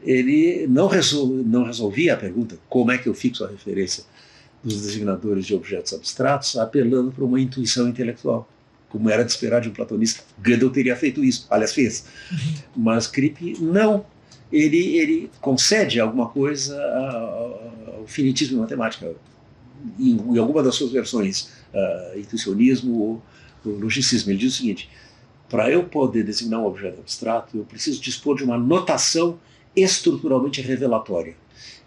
ele não resolvia a pergunta como é que eu fixo a referência dos designadores de objetos abstratos, apelando para uma intuição intelectual, como era de esperar de um platonista. Gödel teria feito isso, aliás, fez. Mas Crick não. Ele concede alguma coisa ao finitismo matemática, em alguma das suas versões, intuicionismo ou logicismo. Ele diz o seguinte: para eu poder designar um objeto abstrato, eu preciso dispor de uma notação estruturalmente revelatória.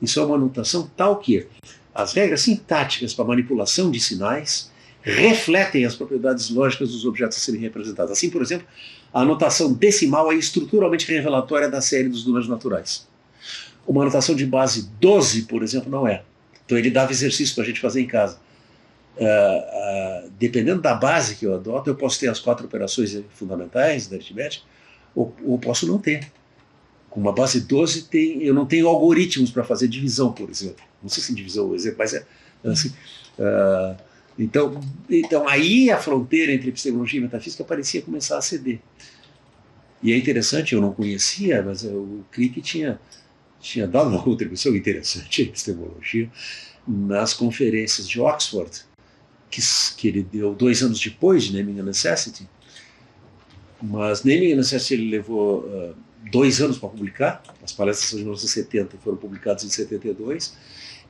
Isso é uma notação tal que as regras sintáticas para manipulação de sinais refletem as propriedades lógicas dos objetos a serem representados. Assim, por exemplo, a notação decimal é estruturalmente revelatória da série dos números naturais. Uma notação de base 12, por exemplo, não é. Então ele dava exercício para a gente fazer em casa. Dependendo da base que eu adoto, eu posso ter as 4 operações fundamentais da aritmética, ou posso não ter. Com uma base 12, eu não tenho algoritmos para fazer divisão, por exemplo. Não sei se divisão é um exemplo, mas é assim. Então aí a fronteira entre epistemologia e metafísica parecia começar a ceder. E é interessante, eu não conhecia, mas o Crick tinha dado uma contribuição interessante à epistemologia nas conferências de Oxford, que ele deu 2 anos depois de Naming and Necessity, Mas nem sei se ele levou 2 anos para publicar. As palestras são de 1970 foram publicadas em 72.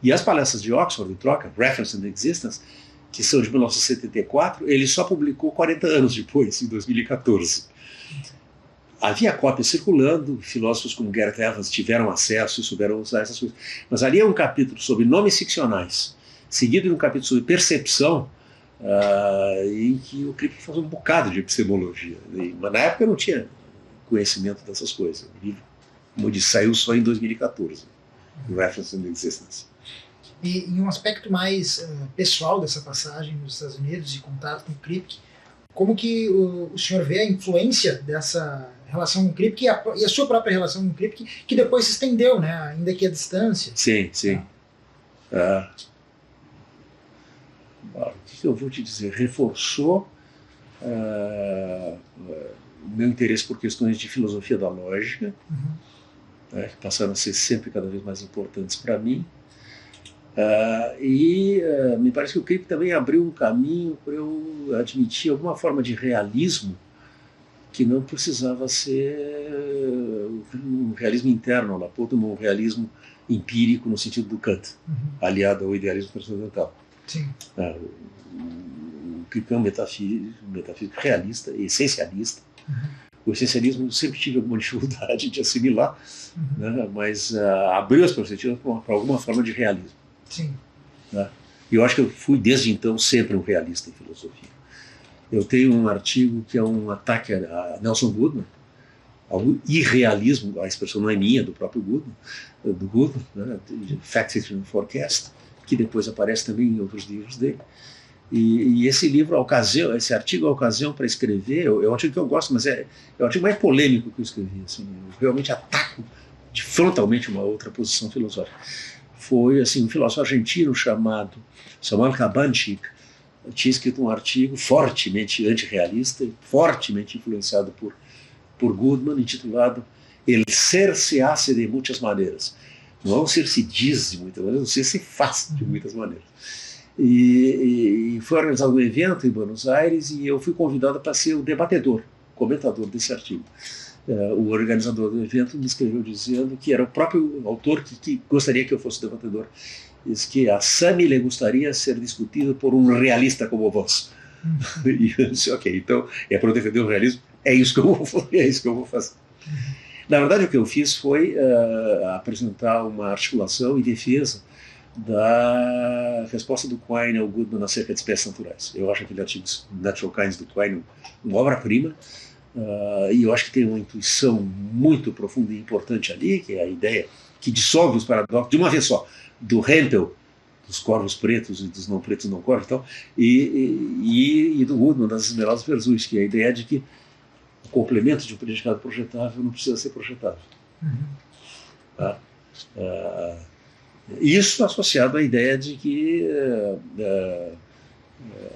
E as palestras de Oxford, em troca, Reference and Existence, que são de 1974, ele só publicou 40 anos depois, em 2014. Havia cópias circulando, filósofos como Gareth Evans tiveram acesso e souberam usar essas coisas. Mas ali é um capítulo sobre nomes ficcionais, seguido de um capítulo sobre percepção, em que o Kripke faz um bocado de epistemologia. Mas na época eu não tinha conhecimento dessas coisas. O livro, como eu disse, saiu só em 2014, Reference and Existence. E em um aspecto mais pessoal dessa passagem nos Estados Unidos e contato com o Kripke, como que o senhor vê a influência dessa relação com o Kripke e a sua própria relação com o Kripke, que depois se estendeu, né, ainda que à distância? Sim, sim. O que eu vou te dizer? Reforçou o meu interesse por questões de filosofia da lógica, que passaram a ser sempre cada vez mais importantes para mim. Me parece que o Kripke também abriu um caminho para eu admitir alguma forma de realismo que não precisava ser um realismo interno, na ponta, um realismo empírico no sentido do Kant, aliado ao idealismo transcendental. Sim. O Kripke é um metafísico realista, essencialista. O essencialismo eu sempre tive alguma dificuldade de assimilar, né, mas abriu as perspectivas para alguma forma de realismo. Sim. Né? E eu acho que eu fui desde então sempre um realista em filosofia. Eu tenho um artigo que é um ataque a Nelson Goodman, ao irrealismo, a expressão não é minha, do próprio Goodman, né, Fact, Fiction and Forecast, que depois aparece também em outros livros dele. E esse livro, esse artigo, a ocasião para escrever, é um artigo que eu gosto, mas é o artigo mais polêmico que eu escrevi. Assim, eu realmente ataco frontalmente uma outra posição filosófica. Foi assim, um filósofo argentino chamado Samuel Cabanchik, tinha escrito um artigo fortemente antirrealista, fortemente influenciado por Goodman, intitulado El ser se hace de muitas maneiras. Não é um ser se diz de muitas maneiras, um ser se faz de muitas maneiras. E foi organizado um evento em Buenos Aires e eu fui convidado para ser o debatedor, comentador desse artigo. O organizador do evento me escreveu dizendo que era o próprio autor que gostaria que eu fosse debatedor. Diz que a Sami lhe gostaria de ser discutido por um realista como vós. E eu disse, ok, então é para eu defender o realismo, é isso que eu vou fazer. Na verdade, o que eu fiz foi apresentar uma articulação e defesa da resposta do Quine ao Goodman acerca de espécies naturais. Eu acho aquele artigo Natural Kinds do Quine uma obra-prima, e eu acho que tem uma intuição muito profunda e importante ali, que é a ideia que dissolve os paradoxos de uma vez só, do Hempel, dos corvos pretos e dos não pretos não corvos, então, e do Goodman, das esmeraldas versus, que é a ideia de que o complemento de um predicado projetável não precisa ser projetável. Tá? Isso associado à ideia de que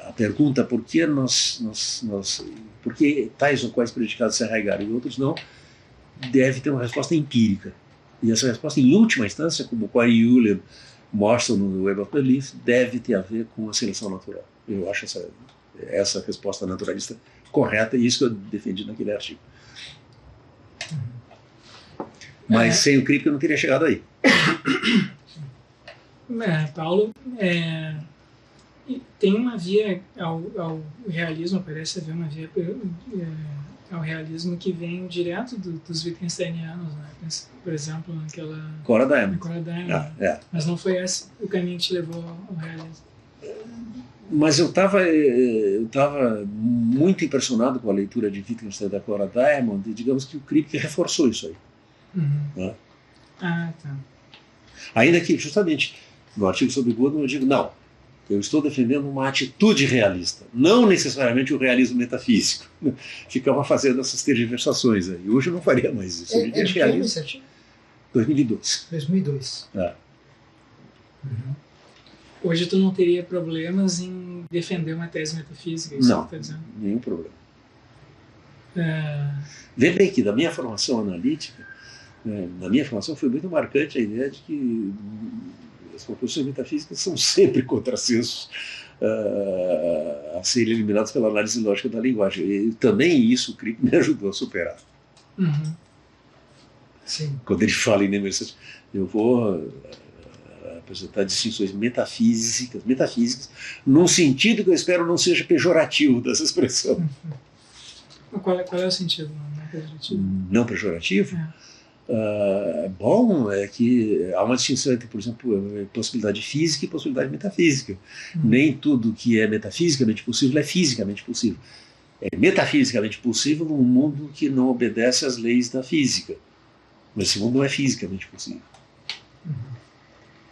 a pergunta por que por que tais ou quais predicados se arraigaram e outros não, deve ter uma resposta empírica. E essa resposta, em última instância, como o Quine e Julian mostram no Web of Belief, deve ter a ver com a seleção natural. Eu acho essa resposta naturalista correta, e isso que eu defendi naquele artigo. Mas sem o Kripke eu não teria chegado aí. Paulo, tem uma via ao realismo, parece haver uma via ao realismo que vem direto dos Wittgensteinianos, né? Por exemplo, naquela Cora Diamond. Mas não foi esse o caminho que te levou ao realismo. Mas eu estava muito impressionado com a leitura de Wittgenstein da Cora Diamond, e digamos que o Kripke reforçou isso aí. Né? Tá. Ainda que, justamente, no artigo sobre Goodman, eu digo, não, eu estou defendendo uma atitude realista, não necessariamente o realismo metafísico. Ficava fazendo essas tergiversações aí. Hoje eu não faria mais isso. É de que ano esse artigo? 2002. 2002. Hoje tu não teria problemas em defender uma tese metafísica? Isso não, que tá dizendo? Nenhum problema. Lembrei que da minha formação analítica, na minha formação foi muito marcante a ideia de que as proposições metafísicas são sempre contrassensos a serem eliminados pela análise lógica da linguagem. E também isso o Crick me ajudou a superar. Uhum. Sim. Quando ele fala em Nemesis, eu vou apresentar distinções metafísicas, num sentido que eu espero não seja pejorativo dessa expressão. Uhum. Qual é o sentido? Não pejorativo? Não pejorativo? É. Bom, é que há uma distinção entre, por exemplo, possibilidade física e possibilidade metafísica. Nem tudo que é metafisicamente possível é fisicamente possível. É metafisicamente possível num mundo que não obedece às leis da física. Mas esse mundo não é fisicamente possível.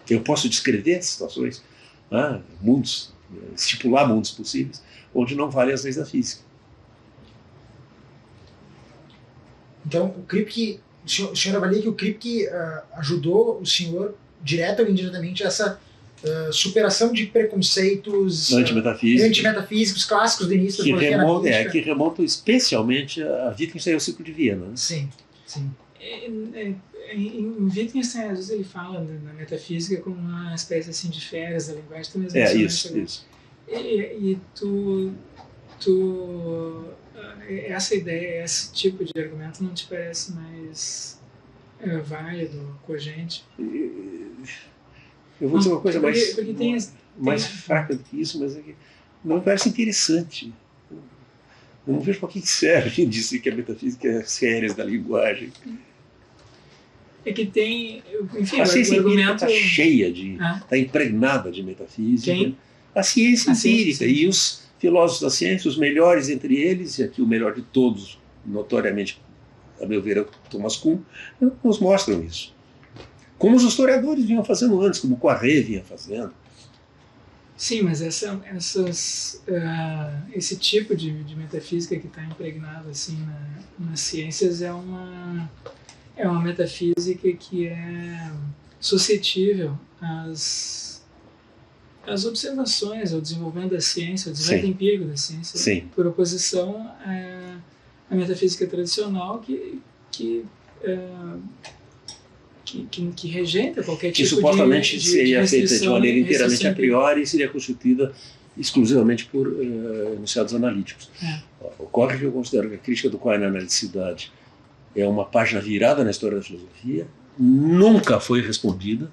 Eu posso descrever situações, mundos, estipular mundos possíveis, onde não valem as leis da física. Então, o senhor avalia que o Kripke ajudou o senhor, direta ou indiretamente, a essa superação de preconceitos antimetafísicos clássicos do início da filosofia analítica. Que remontam especialmente a Wittgenstein e o ciclo de Viena. Né? Sim, sim. Em Wittgenstein, às vezes ele fala na metafísica como uma espécie assim, de férias da linguagem. Tu mesmo isso. E essa ideia, esse tipo de argumento não te parece mais válido, cogente? Eu vou dizer uma coisa mais fraca do que isso, mas é que não me parece interessante. Eu não vejo para que serve dizer que a metafísica é as férias da linguagem. É que tem, enfim, a ciência empírica está cheia está impregnada de metafísica. Quem? A ciência empírica. E os filósofos da ciência, os melhores entre eles, e aqui o melhor de todos, notoriamente, a meu ver, é o Thomas Kuhn, nos mostram isso. Como os historiadores vinham fazendo antes, como Poiré vinha fazendo. Sim, mas esse tipo de metafísica que está impregnado assim, nas ciências é uma metafísica que é suscetível às observações, ao desenvolvimento da ciência, ao desenvolvimento empírico da ciência, Sim. Por oposição à metafísica tradicional que rejeita qualquer tipo de supostamente seria feita de maneira inteiramente a priori e seria constituída exclusivamente por enunciados analíticos. Ocorre que eu considero que a crítica do Quine à analiticidade é uma página virada na história da filosofia, nunca foi respondida.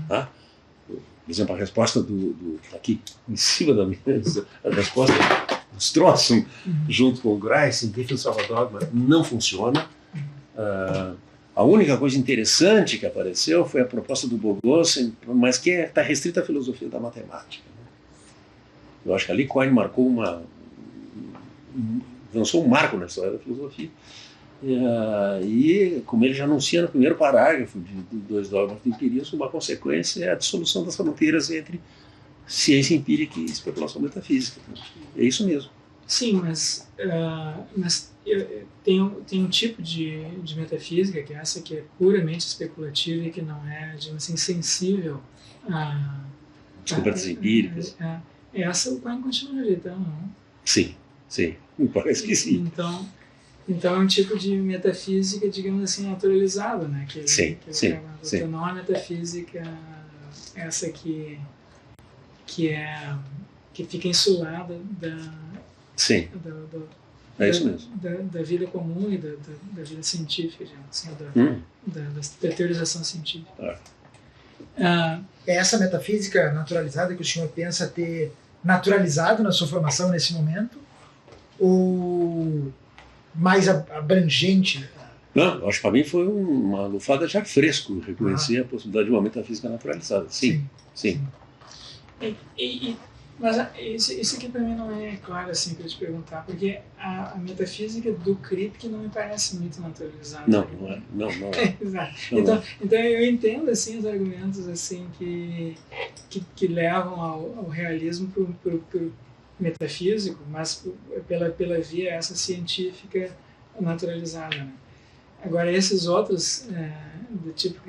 Tá? Por exemplo, a resposta aqui em cima da mesa, a resposta do Strawson, junto com o Grice, em Defense of a Dogma, não funciona. A única coisa interessante que apareceu foi a proposta do Bogossian, mas que está restrita à filosofia da matemática. Eu acho que ali Quine lançou um marco na história da filosofia. E, como ele já anuncia no primeiro parágrafo de Dois Dogmas do Empirismo, uma consequência é a dissolução das fronteiras entre ciência empírica e especulação metafísica. É isso mesmo. Sim, mas tem um tipo de metafísica, que é essa que é puramente especulativa e que não é, digamos assim, sensível a descobertas empíricas. Essa o Quine continua rejeitando, não? Sim, me parece que sim. Então é um tipo de metafísica, digamos assim, naturalizada, né? Sim. Não a metafísica essa que fica insulada é isso mesmo. Da vida comum e da vida científica, digamos assim, da teorização científica. É essa metafísica naturalizada que o senhor pensa ter naturalizado na sua formação nesse momento? Ou mais abrangente? Não, acho que para mim foi uma lufada de ar fresco reconhecer a possibilidade de uma metafísica naturalizada. Sim. Mas isso aqui para mim não é claro assim para te perguntar, porque a metafísica do Kripke não me parece muito naturalizada. Não é. Exato. Então eu entendo assim os argumentos assim que levam ao realismo pro metafísico, mas pela via essa científica naturalizada, né? Agora esses outros do tipo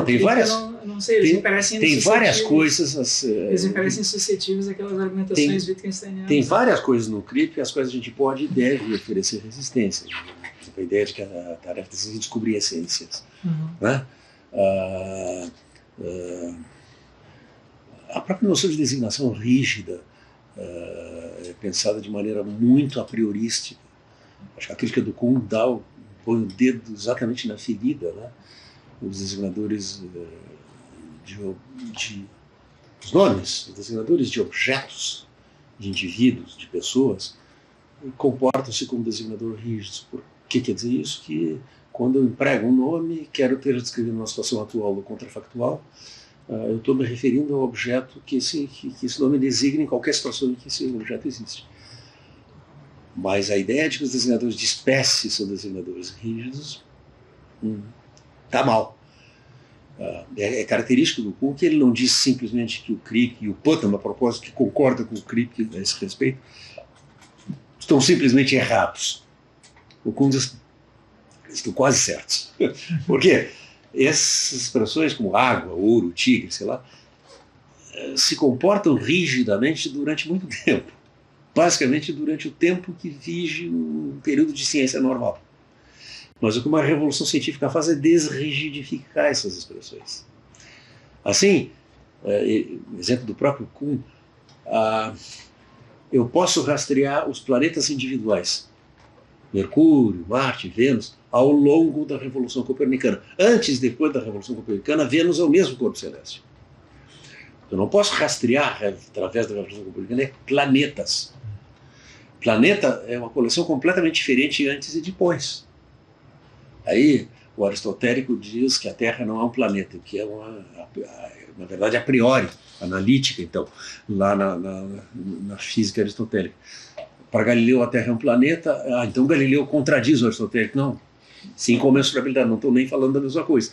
tem várias. Não sei, eles me parecem tem várias coisas. Eles me parecem suscetíveis àquelas argumentações wittgensteinianas. Tem várias coisas no Kripke às quais a gente pode e deve oferecer resistência. A ideia de que a tarefa é descobrir essências, né? A própria noção de designação rígida é pensada de maneira muito a priorística. Acho que a crítica do Kuhn põe o dedo exatamente na ferida, né? Os designadores os nomes, os designadores de objetos, de indivíduos, de pessoas, comportam-se como designador rígidos. Por que quer dizer isso? Que quando eu emprego um nome, quero ter descrevendo uma situação atual ou contrafactual, eu estou me referindo ao objeto que esse nome designa em qualquer situação em que esse objeto existe. Mas a ideia de que os designadores de espécies são designadores rígidos está mal. É característico do Kuhn que ele não diz simplesmente que o Crick e o Putnam, a propósito, que concorda com o Crick a esse respeito, estão simplesmente errados. O Kuhn diz que estão quase certos. Por quê? Essas expressões como água, ouro, tigre, sei lá, se comportam rigidamente durante muito tempo. Basicamente durante o tempo que vige um período de ciência normal. Mas o que uma revolução científica faz é desrigidificar essas expressões. Assim, exemplo do próprio Kuhn, eu posso rastrear os planetas individuais, Mercúrio, Marte, Vênus, ao longo da Revolução Copernicana. Antes e depois da Revolução Copernicana, Vênus é o mesmo corpo celeste. Eu não posso rastrear, através da Revolução Copernicana, planetas. Planeta é uma coleção completamente diferente antes e depois. Aí o aristotélico diz que a Terra não é um planeta, que é na verdade, a priori, analítica, então, lá na física aristotélica. Para Galileu a Terra é um planeta, então Galileu contradiz o aristotélico. Não, sem comensurabilidade, não estou nem falando da mesma coisa.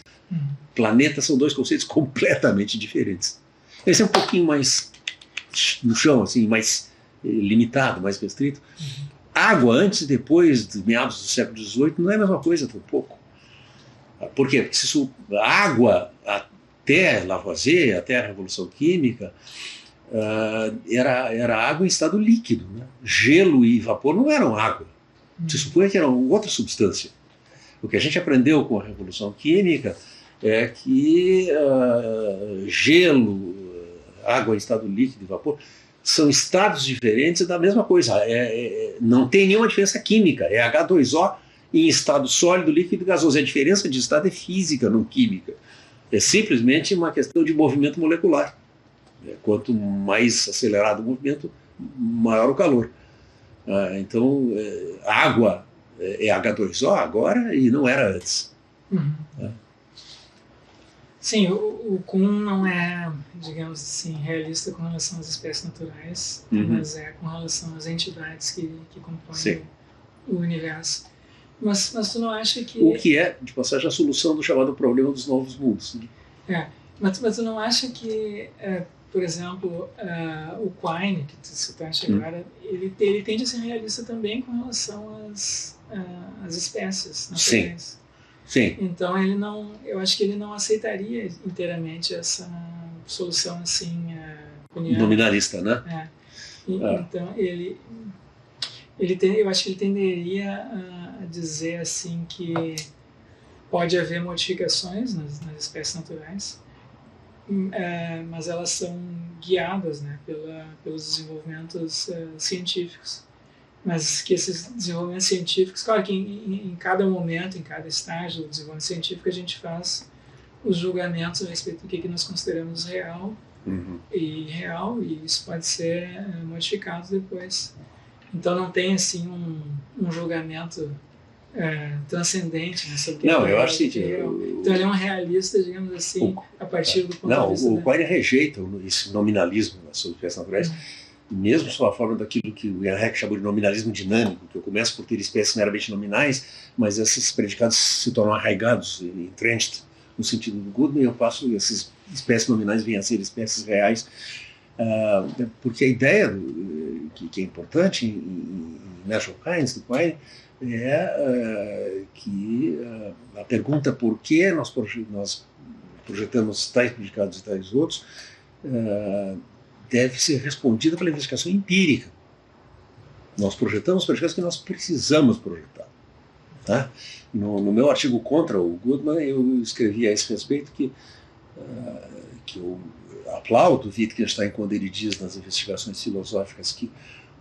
Planetas são dois conceitos completamente diferentes. Esse é um pouquinho mais no chão, assim, mais limitado, mais restrito. Água, antes e depois de meados do século XVIII, não é a mesma coisa, tão pouco. Por quê? Porque a água, até Lavoisier, até a Revolução Química, era água em estado líquido. Né? Gelo e vapor não eram água. Se supunha que eram outra substância. O que a gente aprendeu com a Revolução Química é que gelo, água em estado líquido e vapor são estados diferentes da mesma coisa. Não tem nenhuma diferença química. É H2O em estado sólido, líquido e gasoso. A diferença de estado é física, não química. É simplesmente uma questão de movimento molecular. Quanto mais acelerado o movimento, maior o calor. Então, a água é H2O agora e não era antes. Sim, o Kuhn não é, digamos assim, realista com relação às espécies naturais, mas é com relação às entidades que compõem o universo. Mas tu não acha que... O que é, de passagem, a solução do chamado problema dos novos mundos. Mas tu não acha que, por exemplo, o Quine, que tu citaste agora, ele tende a ser realista também com relação às espécies naturais. Sim. Então eu acho que ele não aceitaria inteiramente essa solução assim nominalista, né? Então eu acho que ele tenderia a dizer assim que pode haver modificações nas espécies naturais, mas elas são guiadas, né, pelos desenvolvimentos científicos. Mas que esses desenvolvimentos científicos, claro que em cada momento, em cada estágio do desenvolvimento científico, a gente faz os julgamentos a respeito do que nós consideramos real e irreal, e isso pode ser modificado depois. Então não tem assim um julgamento transcendente, né, sobre não, eu acho que então ele é um realista, digamos assim, a partir do ponto de vista... O Quine rejeita esse nominalismo sobre espécies naturais, mesmo sob a forma daquilo que o Ian Heck chamou de nominalismo dinâmico, que eu começo por ter espécies meramente nominais, mas esses predicados se tornam arraigados, entrenched, no sentido do Goodman, e eu passo, essas espécies nominais vêm a ser espécies reais, porque a ideia que é importante em Natural Kinds, do Quine, é que a pergunta por que nós projetamos tais predicados e tais outros deve ser respondida pela investigação empírica. Nós projetamos predicados que nós precisamos projetar. Tá? No meu artigo contra o Goodman, eu escrevi a esse respeito que aplaudo Wittgenstein quando ele diz nas investigações filosóficas que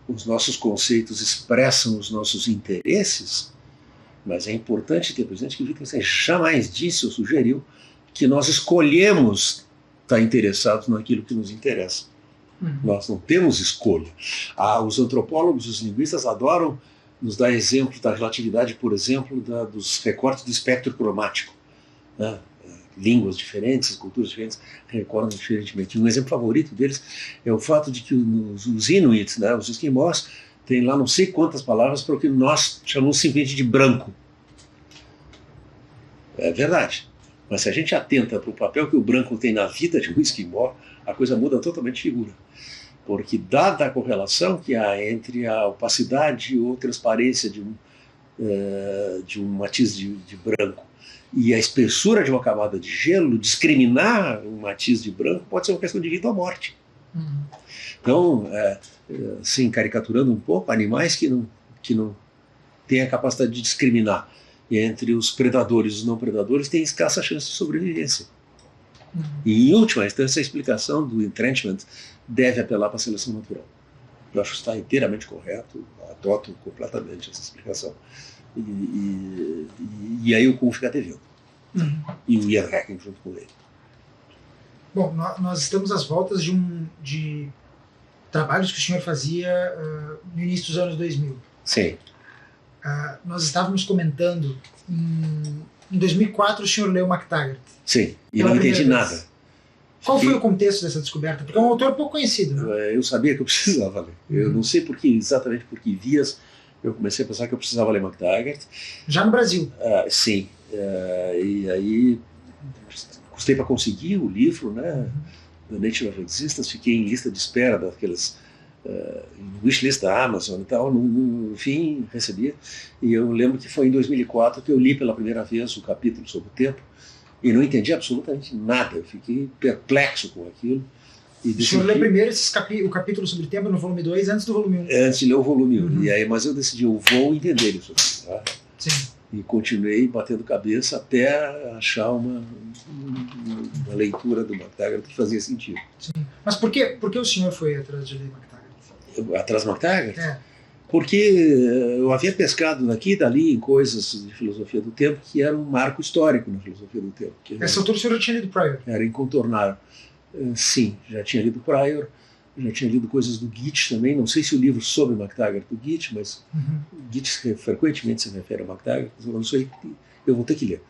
os nossos conceitos expressam os nossos interesses, mas é importante ter presente que Wittgenstein jamais disse ou sugeriu que nós escolhemos estar interessados naquilo que nos interessa. Nós não temos escolha. Os antropólogos e os linguistas adoram nos dar exemplos da relatividade, por exemplo, dos recortes do espectro cromático, né? Línguas diferentes, culturas diferentes recordam diferentemente. Um exemplo favorito deles é o fato de que os Inuits, né, os esquimós, têm lá não sei quantas palavras para o que nós chamamos simplesmente de branco. É verdade. Mas se a gente atenta para o papel que o branco tem na vida de um esquimó, a coisa muda totalmente de figura. Porque dada a correlação que há entre a opacidade ou transparência de um matiz de branco e a espessura de uma camada de gelo, discriminar um matiz de branco pode ser uma questão de vida ou morte. Então, assim, caricaturando um pouco, animais que não têm a capacidade de discriminar entre os predadores e os não predadores têm escassa chance de sobrevivência. E, em última instância, a explicação do entrenchment deve apelar para a seleção natural. Eu acho que está inteiramente correto, adoto completamente essa explicação. E aí o Kuhn fica devendo. E o Ian Hacking junto com ele. Bom, nós estamos às voltas de trabalhos que o senhor fazia no início dos anos 2000. Sim. Nós estávamos comentando, em 2004 o senhor leu MacTaggart. Sim, e não entendi nada. Qual foi o contexto dessa descoberta? Porque é um autor pouco conhecido, né? Eu sabia que eu precisava ler. Eu não sei exatamente por que vias eu comecei a pensar que eu precisava ler MacTaggart. Já no Brasil? Sim. E aí custei para conseguir o livro, né? Da Nature of Existence. Fiquei em lista de espera daqueles wishlist da Amazon e tal. No fim, recebia. E eu lembro que foi em 2004 que eu li pela primeira vez o capítulo sobre o tempo e não entendi absolutamente nada. Eu fiquei perplexo com aquilo. O senhor lê primeiro o capítulo sobre o tempo no volume 2 antes do volume 1? Antes de ler o volume 1. E aí, mas eu decidi, eu vou entender isso. Tá? Sim. E continuei batendo cabeça até achar uma leitura do MacTaggart que fazia sentido. Sim. Mas por que o senhor foi atrás de ler MacTaggart? Atrás do MacTaggart? Porque eu havia pescado daqui e dali em coisas de filosofia do tempo que era um marco histórico na filosofia do tempo. Essa altura o senhor já tinha lido Prior? Era incontornável. Sim, já tinha lido Prior, já tinha lido coisas do Gitch também. Não sei se o livro sobre MacTaggart do Gitch, mas o Gitch frequentemente se refere a MacTaggart. Eu vou ter que ler.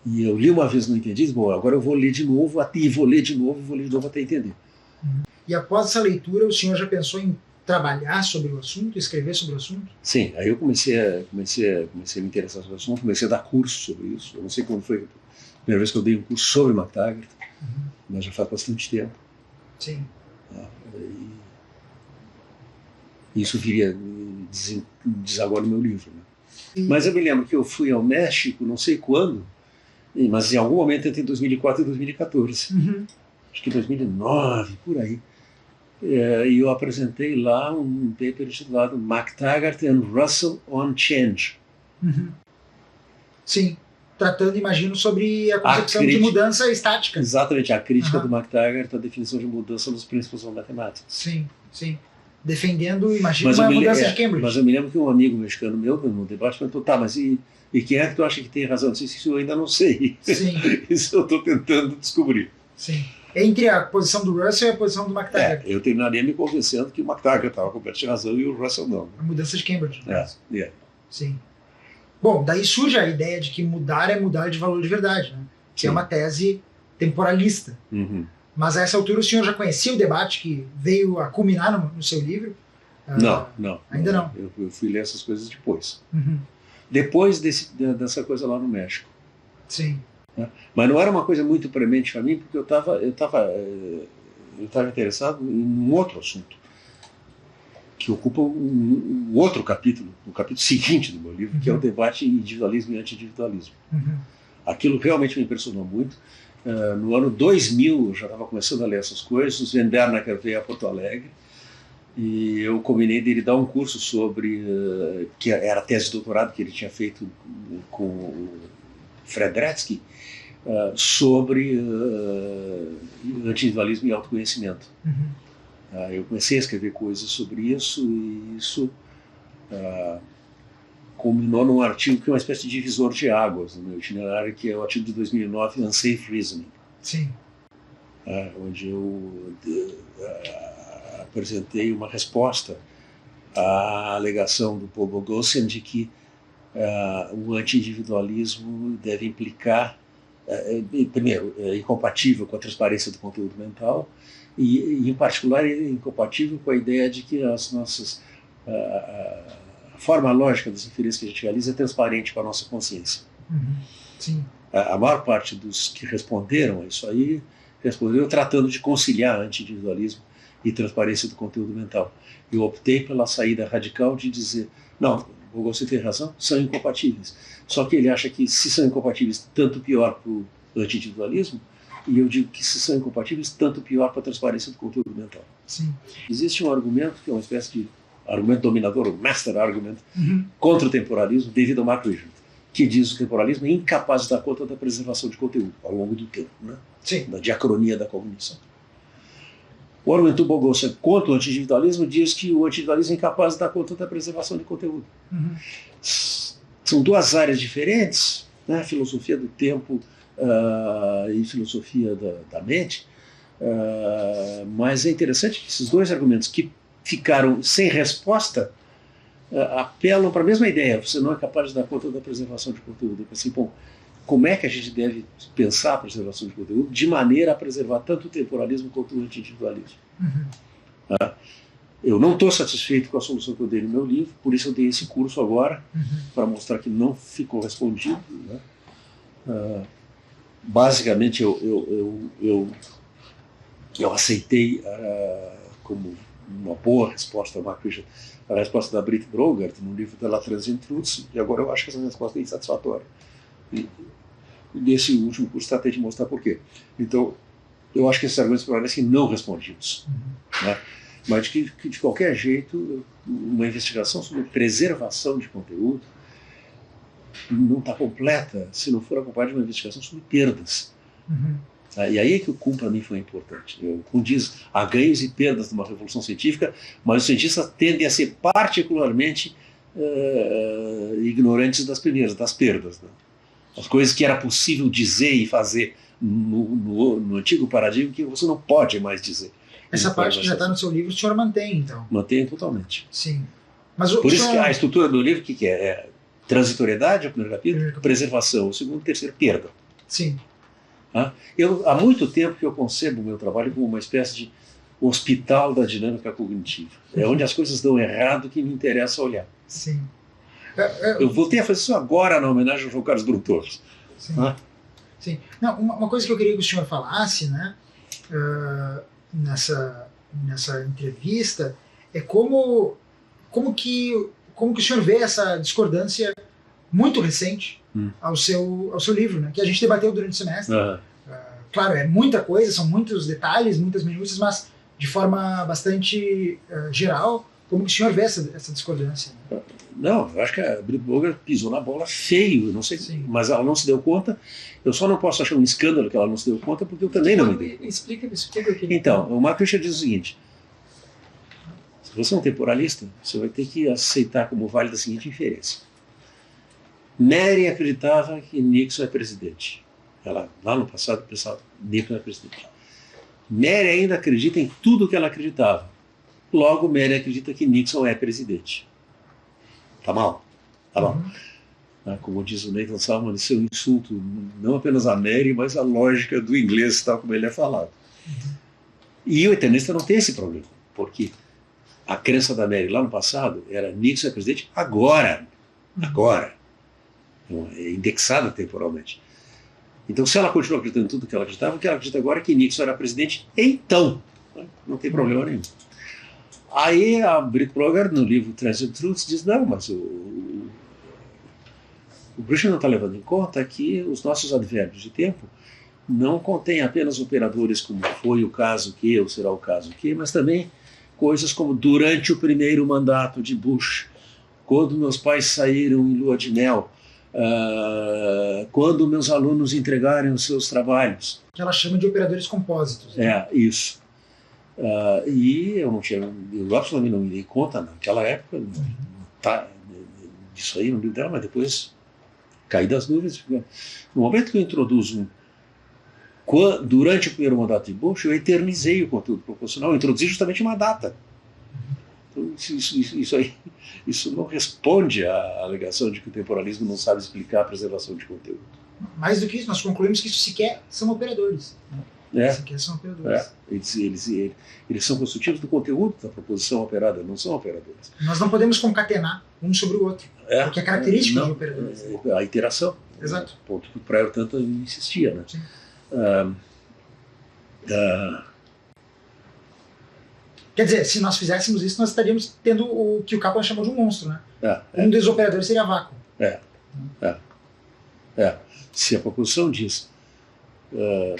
E eu li uma vez, não entendi, bom, agora eu vou ler de novo, e vou ler de novo até entender. E após essa leitura, o senhor já pensou em trabalhar sobre o assunto, escrever sobre o assunto? Sim, aí eu comecei a me interessar sobre o assunto, comecei a dar curso sobre isso. Eu não sei quando foi a primeira vez que eu dei um curso sobre MacTaggart, mas já faz bastante tempo. Sim. Isso viria agora no meu livro. Né? Mas eu me lembro que eu fui ao México, não sei quando, mas em algum momento entre 2004 e 2014. Acho que 2009, por aí. E eu apresentei lá um paper intitulado MacTaggart and Russell on Change. Sim, tratando, imagino, sobre a concepção de mudança estática. Exatamente, a crítica do MacTaggart à definição de mudança dos princípios matemáticos. Sim, sim. Defendendo, imagino, uma mudança de Cambridge. Mas eu me lembro que um amigo mexicano meu, no debate, perguntou, tá, mas e quem é que tu acha que tem razão? Eu disse, isso eu ainda não sei. Sim. Isso eu estou tentando descobrir. Sim. Entre a posição do Russell e a posição do MacTaggart. Eu terminaria me convencendo que o MacTaggart estava completamente razão e o Russell não. A mudança de Cambridge. Sim. Bom, daí surge a ideia de que mudar é mudar de valor de verdade, né? Que é uma tese temporalista. Mas a essa altura o senhor já conhecia o debate que veio a culminar no seu livro? Não. Ainda não? Eu fui ler essas coisas depois. Depois dessa coisa lá no México. Sim. Mas não era uma coisa muito premente para mim, porque eu estava interessado em um outro assunto, que ocupa um outro capítulo, o capítulo seguinte do meu livro, que é o debate individualismo e anti-individualismo. Aquilo realmente me impressionou muito. No ano 2000, eu já estava começando a ler essas coisas, o Sven Bernacker veio a Porto Alegre, e eu combinei dele dar um curso sobre, que era a tese de doutorado que ele tinha feito com o Fredretsky, sobre anti-individualismo e autoconhecimento. Eu comecei a escrever coisas sobre isso, e isso culminou num artigo que é uma espécie de divisor de águas no meu itinerário, que é o artigo de 2009, Unsafe Reasoning. Sim. Onde eu apresentei uma resposta à alegação do Paul Boghossian de que o anti-individualismo deve implicar, primeiro, é incompatível com a transparência do conteúdo mental, e em particular é incompatível com a ideia de que as nossas a forma lógica das inferências que a gente realiza é transparente para a nossa consciência. Sim. A maior parte dos que responderam a isso aí respondeu tratando de conciliar anti-individualismo e transparência do conteúdo mental. Eu optei pela saída radical de dizer, não, o Boghossian tem razão, são incompatíveis. Só que ele acha que se são incompatíveis, tanto pior para o anti-individualismo, e eu digo que se são incompatíveis, tanto pior para a transparência do conteúdo mental. Sim. Existe um argumento que é uma espécie de argumento dominador, o master argument, contra o temporalismo, devido ao Mark Richard, que diz que o temporalismo é incapaz de dar conta da preservação de conteúdo ao longo do tempo, né? Sim. Da diacronia da cognição. O argumento do Boghossian contra o anti-individualismo diz que o anti-individualismo é incapaz de dar conta da preservação de conteúdo. São duas áreas diferentes, né? Filosofia do tempo e filosofia da mente, mas é interessante que esses dois argumentos que ficaram sem resposta apelam para a mesma ideia. Você não é capaz de dar conta da preservação de conteúdo. Assim, bom, como é que a gente deve pensar a preservação de conteúdo de maneira a preservar tanto o temporalismo quanto o anti-individualismo? Eu não estou satisfeito com a solução que eu dei no meu livro, por isso eu dei esse curso agora, para mostrar que não ficou respondido, né? Basicamente, eu aceitei como uma boa resposta ao Mark Richard a resposta da Britt Brogard no livro dela Transient Truths, e agora eu acho que essa resposta é insatisfatória. E nesse último curso tratei de mostrar por quê. Então, eu acho que esses argumentos permanecem não respondidos. Né? Mas que de qualquer jeito, uma investigação sobre preservação de conteúdo não está completa se não for acompanhada de uma investigação sobre perdas. E aí é que o Kuhn para mim foi importante. O Kuhn diz, há ganhos e perdas numa revolução científica, mas os cientistas tendem a ser particularmente ignorantes das primeiras, das perdas. Né? As coisas que era possível dizer e fazer no antigo paradigma que você não pode mais dizer. Essa parte que já está no seu livro, o senhor mantém, então? Mantém totalmente. Sim. Mas por isso que a estrutura do livro, o que é? É transitoriedade, o primeiro capítulo, preservação, o segundo, o terceiro, perda. Sim. Há muito tempo que eu concebo o meu trabalho como uma espécie de hospital da dinâmica cognitiva. É onde as coisas dão errado que me interessa olhar. Sim. Eu voltei a fazer isso agora na homenagem ao João Carlos Bruno Torres. Sim. Sim. Não, uma coisa que eu queria que o senhor falasse, né, nessa entrevista, é como que o senhor vê essa discordância muito recente ao seu livro, né, que a gente debateu durante o semestre. Claro, é muita coisa, são muitos detalhes, muitas minúcias, mas de forma bastante geral, como que o senhor vê essa discordância? Né? Não, eu acho que a Britt Brogard pisou na bola feio, não sei, mas ela não se deu conta. Eu só não posso achar um escândalo que ela não se deu conta, porque eu também não me dei. Explica aqui. Então, o Mark Richard diz o seguinte: se você é um temporalista, você vai ter que aceitar como válida a seguinte inferência. Neri acreditava que Nixon é presidente. Ela, lá no passado, pensava que Nixon é presidente. Neri ainda acredita em tudo o que ela acreditava. Logo, Neri acredita que Nixon é presidente. Tá mal? Tá bom. Como diz o Nathan Salmon, isso é um insulto não apenas a Neri, mas a lógica do inglês, tal como ele é falado. E o eternista não tem esse problema, porque a crença da Neri lá no passado era Nixon é presidente agora. Agora. É indexada temporalmente. Então, se ela continua acreditando em tudo que ela acreditava, o que ela acredita agora é que Nixon era presidente, então não tem problema nenhum. Aí a Britt Brogard, no livro Transient Truths, diz, não, mas o Brugman não está levando em conta que os nossos advérbios de tempo não contêm apenas operadores como foi o caso que, ou será o caso que, mas também coisas como durante o primeiro mandato de Bush, quando meus pais saíram em lua de mel, quando meus alunos entregarem os seus trabalhos. Que ela chama de operadores compósitos. Isso. E eu absolutamente não me dei conta naquela época, disso aí no livro dela, mas depois caí das nuvens. No momento que eu introduzo durante o primeiro mandato de Bush, eu eternizei o conteúdo proporcional, eu introduzi justamente uma data. Então, isso não responde à alegação de que o temporalismo não sabe explicar a preservação de conteúdo. Mais do que isso, nós concluímos que isso sequer são operadores. Sequer são operadores. Eles são constitutivos do conteúdo da proposição operada, não são operadores. Nós não podemos concatenar um sobre o outro, porque é característica de operadores. A iteração. Exato. Ponto que o Prior tanto insistia, né? Sim. Quer dizer, se nós fizéssemos isso, nós estaríamos tendo o que o Kaplan chamou de um monstro, né? Um dos operadores seria vácuo. Se a proposição diz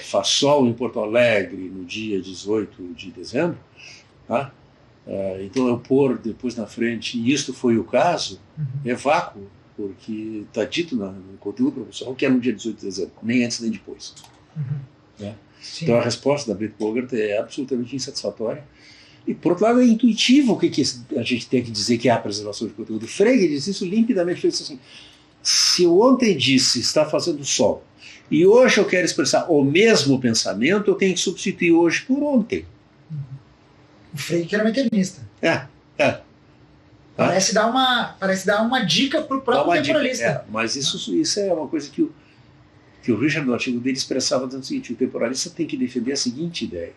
faz sol em Porto Alegre no dia 18 de dezembro, então eu pôr depois na frente, e isto foi o caso, é vácuo, porque está dito no conteúdo proposicional que é no dia 18 de dezembro, nem antes nem depois. Então a resposta da Beth Bogart é absolutamente insatisfatória. E, por outro lado, é intuitivo o que a gente tem que dizer que é a preservação de conteúdo. Frege diz isso limpidamente, ele disse assim, se eu ontem disse está fazendo sol, e hoje eu quero expressar o mesmo pensamento, eu tenho que substituir hoje por ontem. O Frege que era meternista. Parece dar uma dica para o próprio temporalista. Mas isso é uma coisa que o Richard, no artigo dele, expressava dizendo o seguinte: o temporalista tem que defender a seguinte ideia,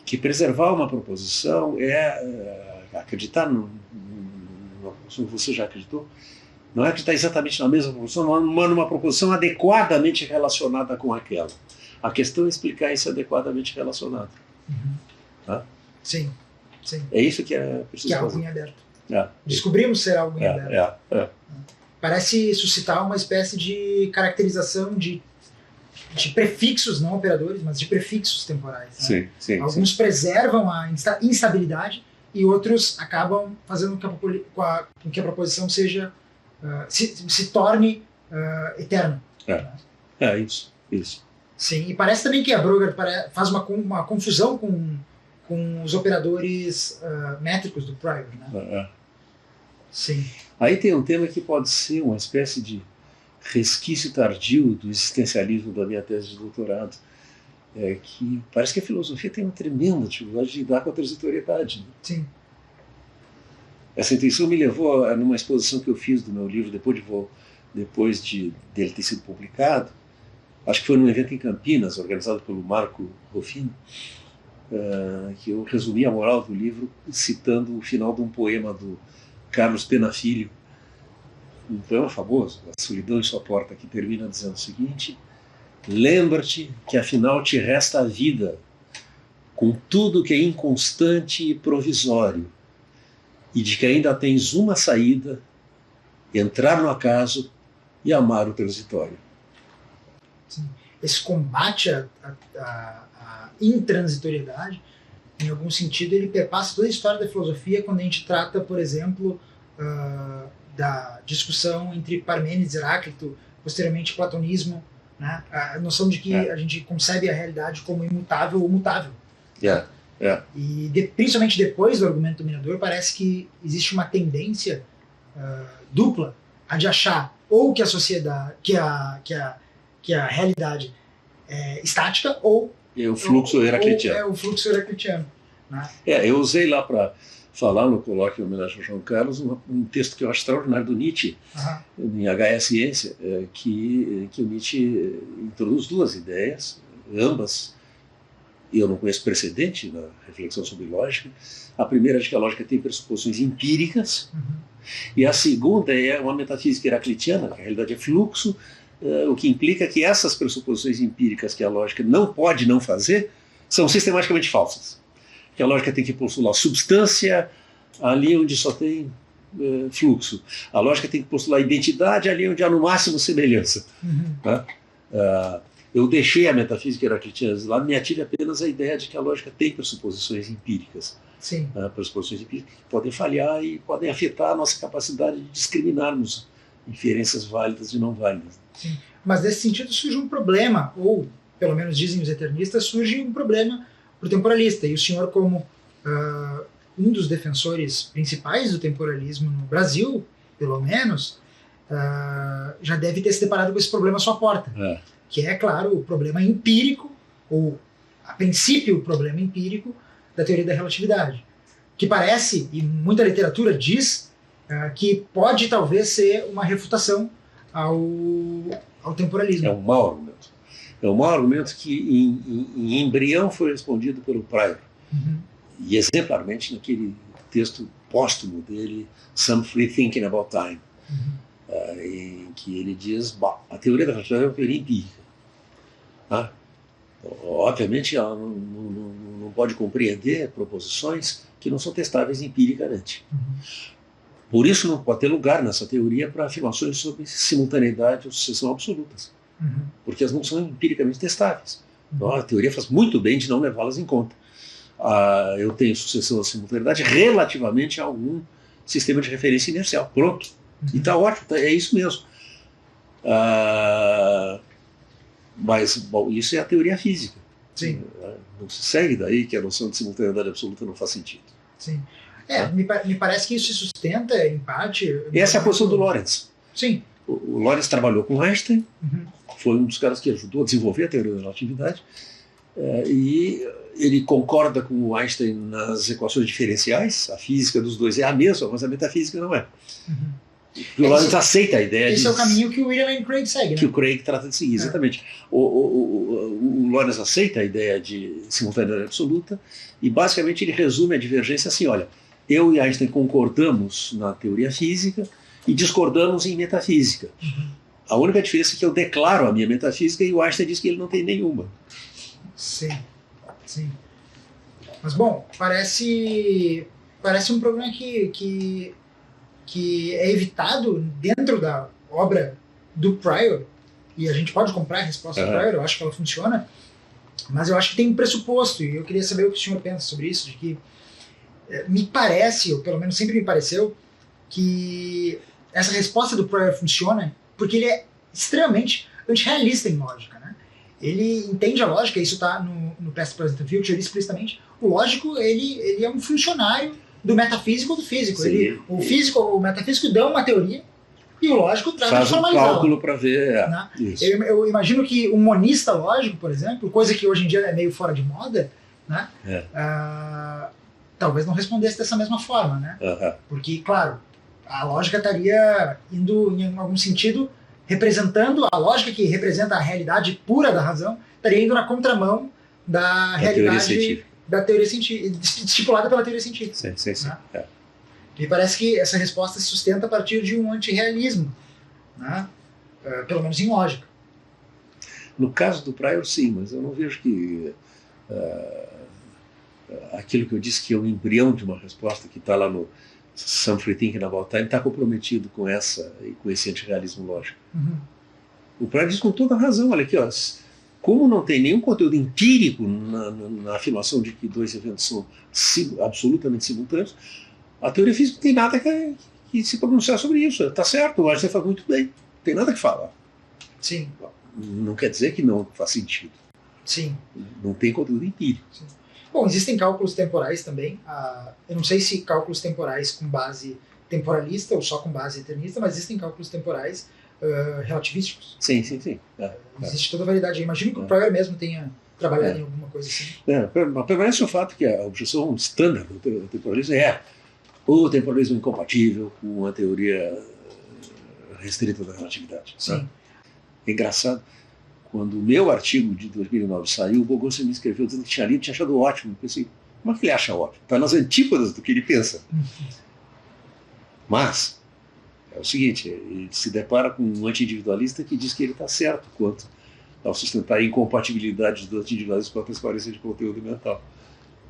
que preservar uma proposição é acreditar numa proposição que você já acreditou, não é acreditar exatamente na mesma proposição, mas numa proposição adequadamente relacionada com aquela. A questão é explicar esse adequadamente relacionado. Sim. É isso que é preciso fazer. Que é algo em aberto. Descobrimos ser algo em aberto. Parece suscitar uma espécie de caracterização de prefixos, não operadores, mas de prefixos temporais. Né? Sim. Alguns preservam a instabilidade e outros acabam fazendo com que a proposição seja se torne eterna. Isso. Sim, e parece também que a Bogart faz uma confusão com os operadores métricos do Prior. Né? Sim. Aí tem um tema que pode ser uma espécie de resquício tardio do existencialismo da minha tese de doutorado, que parece que a filosofia tem uma tremenda dificuldade de lidar com a transitoriedade. Né? Sim. Essa intenção me levou a numa exposição que eu fiz do meu livro depois dele ter sido publicado, acho que foi num evento em Campinas, organizado pelo Marco Rofino, que eu resumi a moral do livro citando o final de um poema do Carlos Pena Filho, um poema famoso, A Solidão em Sua Porta, que termina dizendo o seguinte: lembra-te que afinal te resta a vida, com tudo que é inconstante e provisório, e de que ainda tens uma saída, entrar no acaso e amar o transitório. Sim. Esse combate à intransitoriedade, em algum sentido, ele perpassa toda a história da filosofia quando a gente trata, por exemplo, da discussão entre Parmênides e Heráclito, posteriormente platonismo, né? A noção de que a gente concebe a realidade como imutável ou mutável. E principalmente depois do argumento dominador, parece que existe uma tendência dupla a de achar ou que a sociedade, que a realidade é estática ou o fluxo heraclitiano. O fluxo heraclitiano. Né? Eu usei lá para falar no colóquio em homenagem ao João Carlos um texto que eu acho extraordinário do Nietzsche, em H.E. Ciência, que o Nietzsche introduz duas ideias, ambas eu não conheço precedente na reflexão sobre lógica. A primeira é de que a lógica tem pressuposições empíricas, e a segunda é uma metafísica heraclitiana, que a realidade é fluxo, o que implica que essas pressuposições empíricas que a lógica não pode não fazer são sistematicamente falsas. Que a lógica tem que postular substância ali onde só tem fluxo. A lógica tem que postular identidade ali onde há no máximo semelhança. Tá? Eu deixei a metafísica heraclitiana de lado, me ative apenas a ideia de que a lógica tem pressuposições empíricas. Sim. Pressuposições empíricas que podem falhar e podem afetar a nossa capacidade de discriminarmos inferências válidas e não válidas. Sim. Mas nesse sentido surge um problema, ou pelo menos dizem os eternistas, surge um problema para o temporalista. E o senhor, como um dos defensores principais do temporalismo no Brasil, pelo menos, já deve ter se deparado com esse problema à sua porta. Que é, claro, o problema empírico, ou a princípio o problema empírico da teoria da relatividade. Que parece, e muita literatura diz, que pode talvez ser uma refutação ao temporalismo. É um mau argumento. É um mau argumento que em embrião foi respondido pelo Prior. E exemplarmente naquele texto póstumo dele, Some Free Thinking About Time, em que ele diz, a teoria da relatividade é uma teoria empírica. Obviamente ela não pode compreender proposições que não são testáveis empiricamente. Por isso não pode ter lugar nessa teoria para afirmações sobre simultaneidade ou sucessão absolutas, porque elas não são empiricamente testáveis. Então, a teoria faz muito bem de não levá-las em conta. Eu tenho sucessão ou simultaneidade relativamente a algum sistema de referência inercial. Pronto. E está ótimo, é isso mesmo. Mas, bom, isso é a teoria física. Sim. Não se segue daí que a noção de simultaneidade absoluta não faz sentido. Sim. Me parece que isso se sustenta, em parte... Essa é a posição do Lorentz. Sim. O Lorentz trabalhou com Einstein, foi um dos caras que ajudou a desenvolver a teoria da relatividade, e ele concorda com o Einstein nas equações diferenciais. A física dos dois é a mesma, mas a metafísica não é. O Lorentz aceita a ideia Esse é o caminho que o William Lane Craig segue, né? Que o Craig trata de seguir, exatamente. O Lorentz aceita a ideia de simultaneidade absoluta e basicamente ele resume a divergência assim, olha, eu e Einstein concordamos na teoria física e discordamos em metafísica. A única diferença é que eu declaro a minha metafísica e o Einstein diz que ele não tem nenhuma. Sim, sim. Mas, bom, parece um problema que é evitado dentro da obra do Prior, e a gente pode comprar a resposta do Prior, eu acho que ela funciona, mas eu acho que tem um pressuposto, e eu queria saber o que o senhor pensa sobre isso, de que me parece, ou pelo menos sempre me pareceu, que essa resposta do Prior funciona porque ele é extremamente antirrealista em lógica, né? Ele entende a lógica, isso está no Past, Present and Future explicitamente. O lógico, ele é um funcionário do metafísico ou do físico. O físico ou o metafísico dão uma teoria e o lógico trata de formalizá-la. Faz um cálculo para ver. Né? Eu imagino que um monista lógico, por exemplo, coisa que hoje em dia é meio fora de moda, né? Talvez não respondesse dessa mesma forma, né? Porque, claro, a lógica estaria indo, em algum sentido, representando a lógica que representa a realidade pura da razão, estaria indo na contramão da realidade da teoria científica, estipulada pela teoria científica. Sim. Né? Me parece que essa resposta se sustenta a partir de um antirrealismo, né? Pelo menos em lógica. No caso do Prior, sim, mas eu não vejo que aquilo que eu disse que é o embrião de uma resposta que está lá no Some Free Thinking About Time está comprometido com esse antirrealismo lógico. O Prior diz com toda razão, olha aqui, ó, como não tem nenhum conteúdo empírico na afirmação de que dois eventos são absolutamente simultâneos, a teoria física não tem nada que se pronunciar sobre isso. Está certo, o Einstein faz muito bem, não tem nada que falar. Sim. Não quer dizer que não faz sentido. Sim. Não tem conteúdo empírico. Sim. Bom, existem cálculos temporais também. Eu não sei se cálculos temporais com base temporalista ou só com base eternista, mas existem cálculos temporais relativísticos. Sim. Existe toda a variedade. Eu imagino que o Prior mesmo tenha trabalhado em alguma coisa assim. Mas permanece o fato que a objeção standard do temporalismo o temporalismo incompatível com a teoria restrita da relatividade. Sim. Tá? É engraçado. Quando o meu artigo de 2009 saiu, o Boghossian me escreveu dizendo que tinha lido e tinha achado ótimo. Eu pensei, como é que ele acha ótimo? Está nas antípodas do que ele pensa. Mas, é o seguinte, ele se depara com um anti-individualista que diz que ele está certo quanto ao sustentar a incompatibilidade do anti-individualismo com a transparência de conteúdo mental.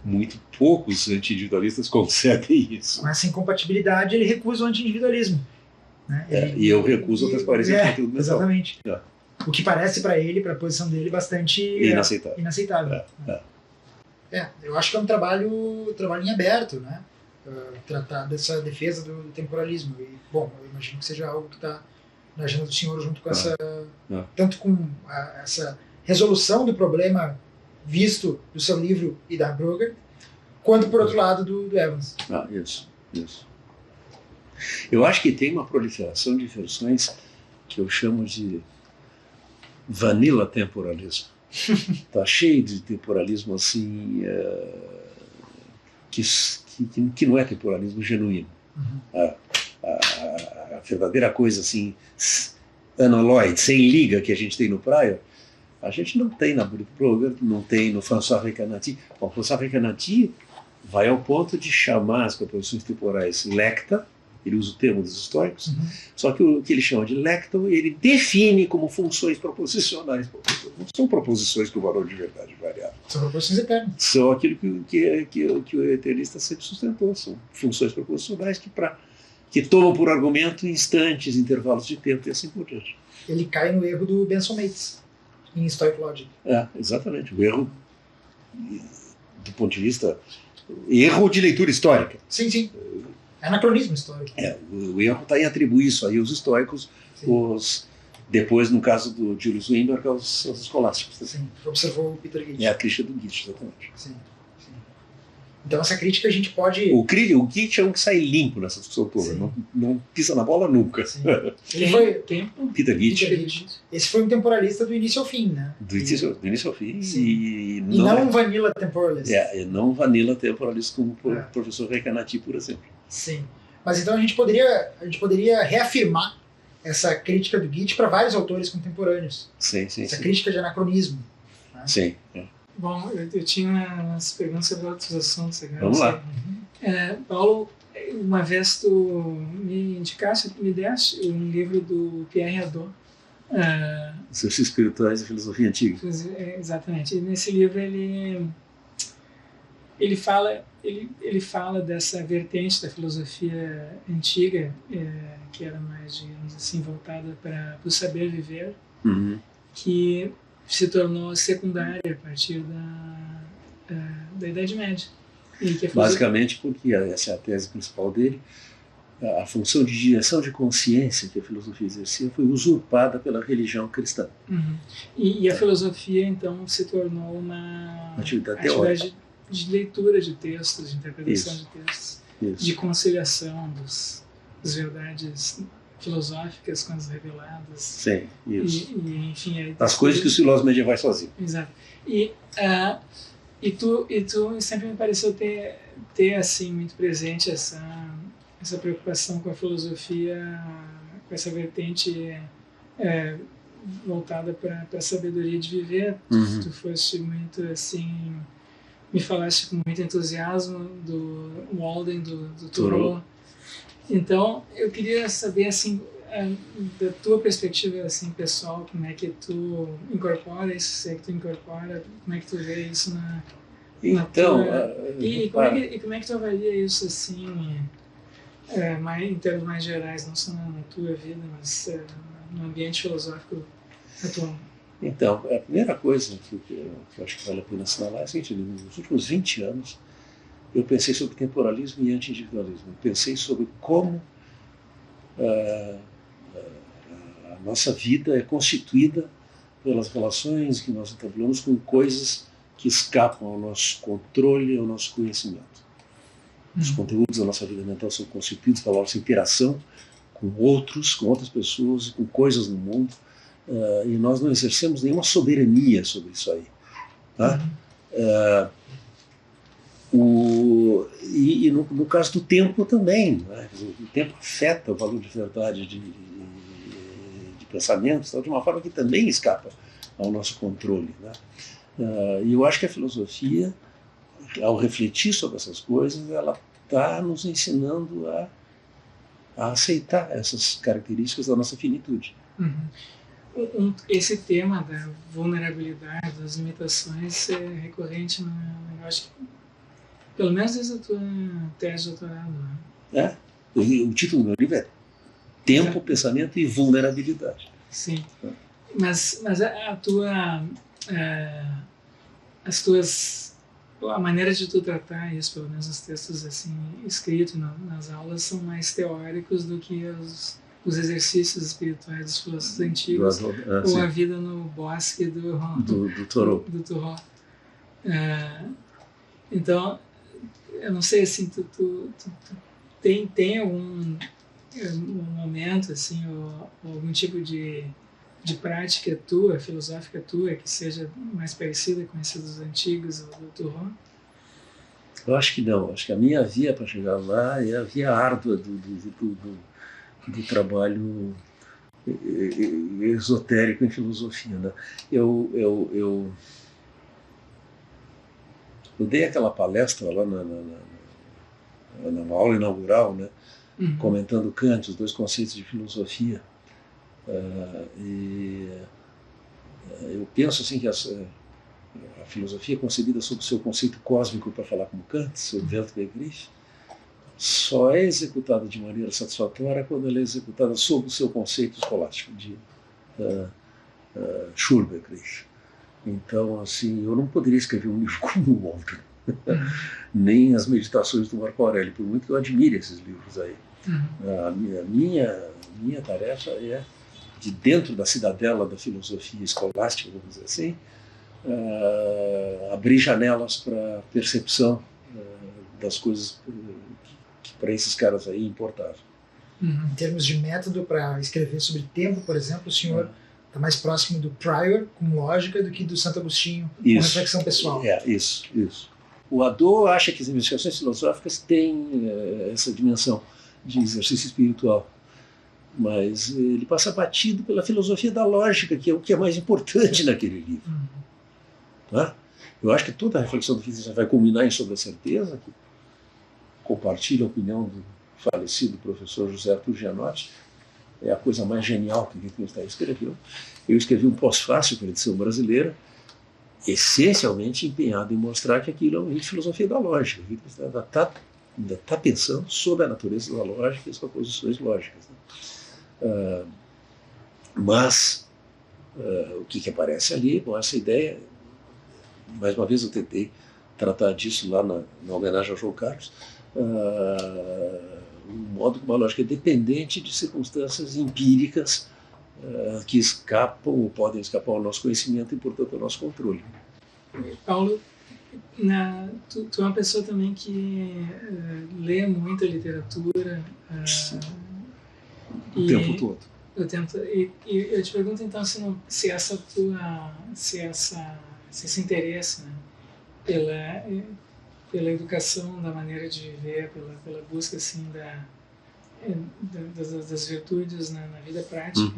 Muito poucos anti-individualistas concedem isso. Mas sem incompatibilidade, ele recusa o anti-individualismo. Né? E eu recuso a transparência de conteúdo mental. Exatamente. O que parece para ele, para a posição dele, bastante inaceitável. Eu acho que é um trabalho em aberto, né? Tratar dessa defesa do temporalismo. E, bom, eu imagino que seja algo que está na agenda do senhor, junto com tanto com essa resolução do problema visto do seu livro e da Brugger, quanto, por outro lado, do Evans. Isso. Eu acho que tem uma proliferação de versões que eu chamo de vanilla temporalismo. Está cheio de temporalismo assim, que não é temporalismo genuíno. A verdadeira coisa assim, anoloide, sem liga, que a gente tem no Praia, a gente não tem na Brugger, não tem no François Recanati. Bom, François Recanati vai ao ponto de chamar as composições temporais lecta, ele usa o termo dos históricos, só que o que ele chama de lecto, ele define como funções proposicionais. Não são proposições com valor de verdade variável. São proposições eternas. São aquilo que o eternista sempre sustentou, são funções proposicionais que tomam por argumento instantes, intervalos de tempo e assim por diante. Ele cai no erro do Benson Mates, em Stoic Logic. Exatamente. O erro, do ponto de vista... Erro de leitura histórica. Sim. Anacronismo histórico. O erro está em atribuir isso aí aos históricos, depois, no caso do Julius Weinberg, aos escolásticos. Sim, observou o Peter Gitt. É a crítica do Gitt, exatamente. Sim. Então essa crítica a gente pode... O Gitt é um que sai limpo nessa discussão toda, não pisa na bola nunca. Ele foi... Peter Gitt. Esse foi um temporalista do início ao fim, né? Do início ao fim. E não um vanilla temporalista. E não vanilla temporalista como o professor Recanati, por exemplo. Sim. Mas então a gente poderia reafirmar essa crítica do Gitt para vários autores contemporâneos. Sim. Essa crítica de anacronismo. Né? Sim. Bom, eu tinha umas perguntas sobre outros assuntos agora. Vamos lá. Paulo, uma vez tu me deste um livro do Pierre Hadot. Exercícios espirituais e filosofia antiga. Exatamente. E nesse livro ele fala dessa vertente da filosofia antiga, que era mais, digamos assim, voltada para o saber viver, que se tornou secundária a partir da Idade Média. Basicamente porque essa é a tese principal dele. A função de direção de consciência que a filosofia exercia foi usurpada pela religião cristã. E a filosofia, então, se tornou uma atividade teórica de leitura de textos, de interpretação de textos, de conciliação das verdades filosóficas com as reveladas. Sim, isso. E enfim, as coisas que os filósofos medievais faziam. Exato. E tu sempre me pareceu ter assim muito presente essa preocupação com a filosofia, com essa vertente voltada para a sabedoria de viver. Tu foste muito assim, me falaste com muito entusiasmo do Walden, do Thoreau. Então, eu queria saber, assim, da tua perspectiva assim, pessoal, como é que tu incorpora isso, se é que tu incorpora, como é que tu vê isso então, e como é que tu avalia isso, assim, em termos mais gerais, não só na tua vida, mas no ambiente filosófico atual? Então, a primeira coisa que eu acho que vale a pena assinalar é a seguinte: nos últimos 20 anos, eu pensei sobre temporalismo e anti-individualismo. Eu pensei sobre como a nossa vida é constituída pelas relações que nós entablamos com coisas que escapam ao nosso controle e ao nosso conhecimento. Os conteúdos da nossa vida mental são constituídos pela nossa interação com outros, com outras pessoas, com coisas no mundo, e nós não exercemos nenhuma soberania sobre isso aí. Tá? E no caso do tempo também, né? O tempo afeta o valor de verdade de pensamentos, de uma forma que também escapa ao nosso controle, né? E eu acho que a filosofia, ao refletir sobre essas coisas, ela está nos ensinando a aceitar essas características da nossa finitude. Esse tema da vulnerabilidade, das limitações, é recorrente, eu acho que pelo menos desde a tua tese de doutorado. Né? O título do meu livro é Tempo, Pensamento e Vulnerabilidade. Sim. Mas a maneira de tu tratar isso, pelo menos os textos assim escritos nas aulas, são mais teóricos do que os exercícios espirituais dos filósofos antigos, ou a vida no bosque do Thoreau. Do Thoreau. Então, eu não sei, assim, tu tem algum um momento, assim, ou algum tipo de prática tua, filosófica tua, que seja mais parecida com esse dos antigos ou do Thoreau? Eu acho que não. Acho que a minha via para chegar lá é a via árdua do trabalho esotérico em filosofia, né? Eu dei aquela palestra lá na aula inaugural, né? Comentando Kant, os dois conceitos de filosofia. E eu penso assim que a filosofia concebida sob o seu conceito cósmico, para falar como Kant, seu Weltbegriff, só é executada de maneira satisfatória quando ela é executada sob o seu conceito escolástico de Schulbegriff. Então, assim, eu não poderia escrever um livro como o outro, nem as meditações do Marco Aurélio, por muito que eu admire esses livros aí. A minha tarefa é, de dentro da cidadela da filosofia escolástica, vamos dizer assim, abrir janelas para a percepção das coisas que para esses caras aí importavam. Em termos de método para escrever sobre tempo, por exemplo, o senhor está mais próximo do Prior, com lógica, do que do Santo Agostinho, com reflexão pessoal. Isso. O Hadot acha que as investigações filosóficas têm essa dimensão de exercício espiritual, mas ele passa batido pela filosofia da lógica, que é o que é mais importante naquele livro. Tá? Eu acho que toda a reflexão do Wittgenstein vai culminar em Sobre a Certeza, que compartilha a opinião do falecido professor José Arthur Gianotti. É a coisa mais genial que Wittgenstein escreveu. Eu escrevi um pós-fácil para a edição brasileira, essencialmente empenhado em mostrar que aquilo é um livro de filosofia da lógica. Wittgenstein ainda está pensando sobre a natureza da lógica e as proposições lógicas. Né? Mas o que aparece ali, com essa ideia, mais uma vez eu tentei tratar disso lá na homenagem ao João Carlos, um modo como a lógica é dependente de circunstâncias empíricas que escapam ou podem escapar ao nosso conhecimento e, portanto, ao nosso controle. Paulo, tu é uma pessoa também que lê muita literatura. O tempo todo. E eu te pergunto, então, se esse interesse, né, pela educação, da maneira de viver, pela busca assim, das virtudes na vida prática,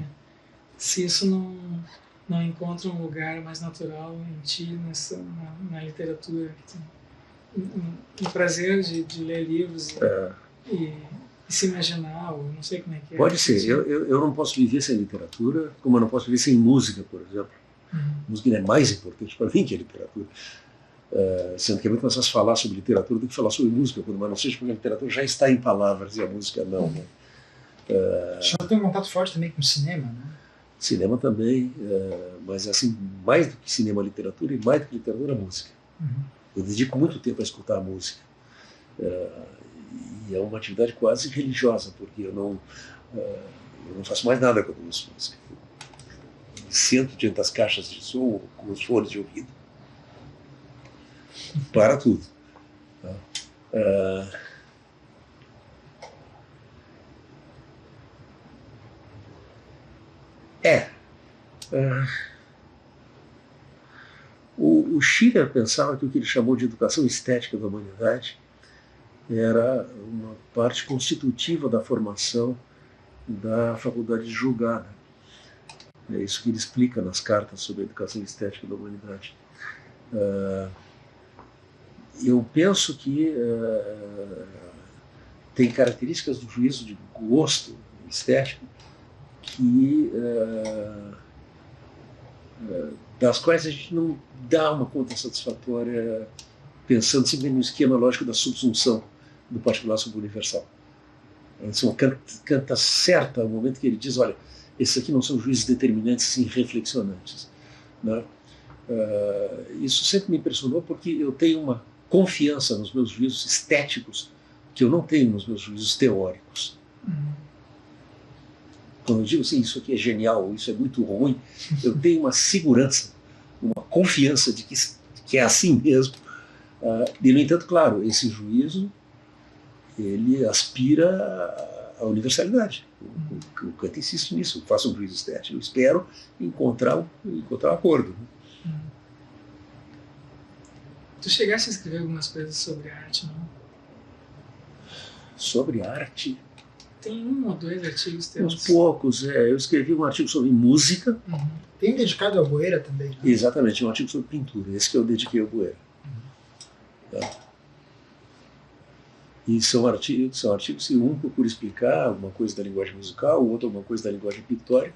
se isso não encontra um lugar mais natural em ti, na literatura, o prazer de ler livros e se imaginar, ou não sei como é que é. Pode ser. Eu não posso viver sem literatura, como eu não posso viver sem música, por exemplo. Música é mais importante para mim que a literatura. Sendo que é muito mais fácil falar sobre literatura do que falar sobre música, mas não seja porque a literatura já está em palavras e a música não. Né? O senhor tem um contato forte também com o cinema, né? Cinema também, mas assim, mais do que cinema, literatura, e mais do que literatura, música. Eu dedico muito tempo a escutar a música. E é uma atividade quase religiosa, porque eu não faço mais nada quando eu ouço música. Eu sento diante das caixas de som com os fones de ouvido. Para tudo. O Schiller pensava que o que ele chamou de educação estética da humanidade era uma parte constitutiva da formação da faculdade de julgar. É isso que ele explica nas cartas sobre a educação estética da humanidade. Eu penso que tem características do juízo de gosto estético que das quais a gente não dá uma conta satisfatória pensando sempre no esquema lógico da subsunção do particular sobre o universal. Então, Kant acerta o momento que ele diz, olha, esses aqui não são juízes determinantes, sim reflexionantes. Né? Isso sempre me impressionou porque eu tenho uma confiança nos meus juízos estéticos que eu não tenho nos meus juízos teóricos. quando eu digo assim, isso aqui é genial, isso é muito ruim, eu tenho uma segurança, uma confiança de que é assim mesmo. E, no entanto, claro, esse juízo ele aspira à universalidade. O Kant insiste nisso. Eu faço um juízo estético, eu espero encontrar um acordo. Tu chegaste a escrever algumas coisas sobre arte, não? Sobre arte? Tem 1 ou 2 artigos teus. Uns poucos. Eu escrevi um artigo sobre música. Tem dedicado ao Boeira também, né? Exatamente, um artigo sobre pintura. Esse que eu dediquei ao Boeira. E são artigos que um procura explicar alguma coisa da linguagem musical, o outro alguma coisa da linguagem pictórica,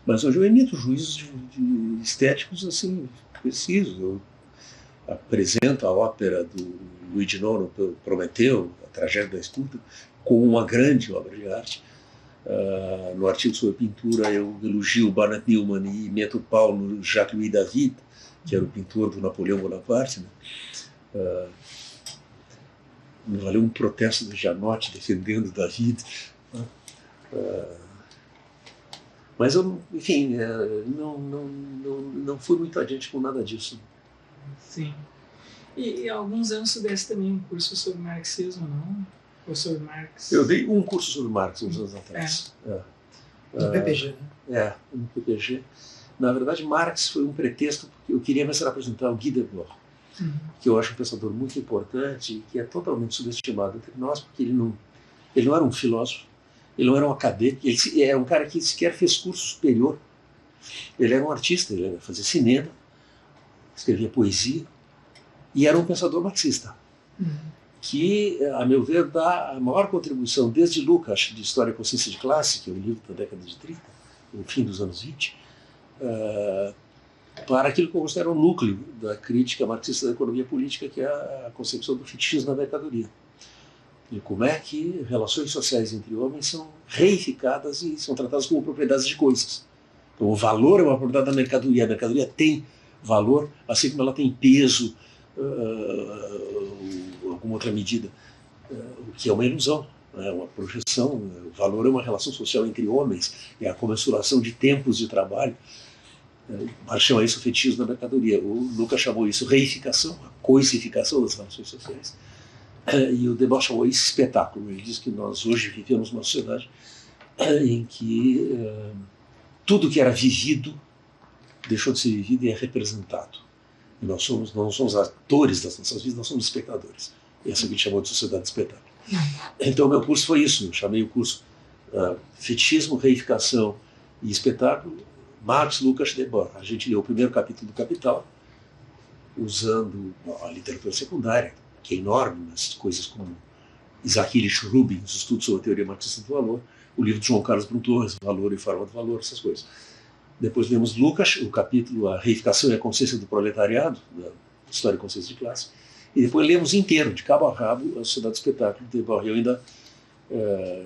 mas hoje eu emito juízos de estéticos assim, precisos. Eu apresento a ópera do Luigi Nono, Prometeu, a tragédia da escuta, como uma grande obra de arte. No artigo sobre pintura eu elogio o Barnett Newman e meto o pau no Jacques-Louis David, que era o pintor do Napoleão Bonaparte, né? Me valeu um protesto do Janotti defendendo David. Mas eu, enfim, não fui muito adiante com nada disso. Sim. E há alguns anos tu desse também um curso sobre marxismo, não? Ou sobre Marx? Eu dei um curso sobre Marx uns anos atrás. No PPG, né? No PPG. Na verdade, Marx foi um pretexto, porque eu queria mesmo apresentar o Guy Debord, que eu acho um pensador muito importante e que é totalmente subestimado entre nós, porque ele não era um filósofo, ele não era um acadêmico, ele era um cara que sequer fez curso superior. Ele era um artista, ele fazia cinema, escrevia poesia e era um pensador marxista, que, a meu ver, dá a maior contribuição desde Lukács, de História e Consciência de Classe, que é um livro da década de 30, no fim dos anos 20, para aquilo que eu considero o núcleo da crítica marxista da economia política, que é a concepção do fetichismo da mercadoria. E como é que relações sociais entre homens são reificadas e são tratadas como propriedades de coisas. Então, o valor é uma propriedade da mercadoria. A mercadoria tem valor, assim como ela tem peso, alguma outra medida, o que é uma ilusão, é uma projeção. O valor é uma relação social entre homens, é a comensuração de tempos de trabalho. Marx chama isso fetichismo da mercadoria. O Lucas chamou isso reificação, a coisificação das relações sociais. E o Debord chamou isso espetáculo. Ele diz que nós hoje vivemos numa sociedade em que tudo que era vivido deixou de ser vivido e é representado. E nós não somos atores das nossas vidas, nós somos espectadores. E essa que a gente chamou de sociedade de espetáculo. Então, meu curso foi isso. Eu chamei o curso Fetichismo, Reificação e Espetáculo, Marx, Lukács, Debord. A gente leu o primeiro capítulo do Capital, usando a literatura secundária, que é enorme, mas coisas como Isaac Illich Rubin, os estudos sobre a teoria marxista do valor, o livro de João Carlos Brun Torres, Valor e Forma do Valor, essas coisas. Depois lemos Lukács, o capítulo A Reificação e a Consciência do Proletariado, da História e Consciência de Classe, e depois lemos inteiro, de cabo a rabo, a Sociedade do Espetáculo de Debord. Eu ainda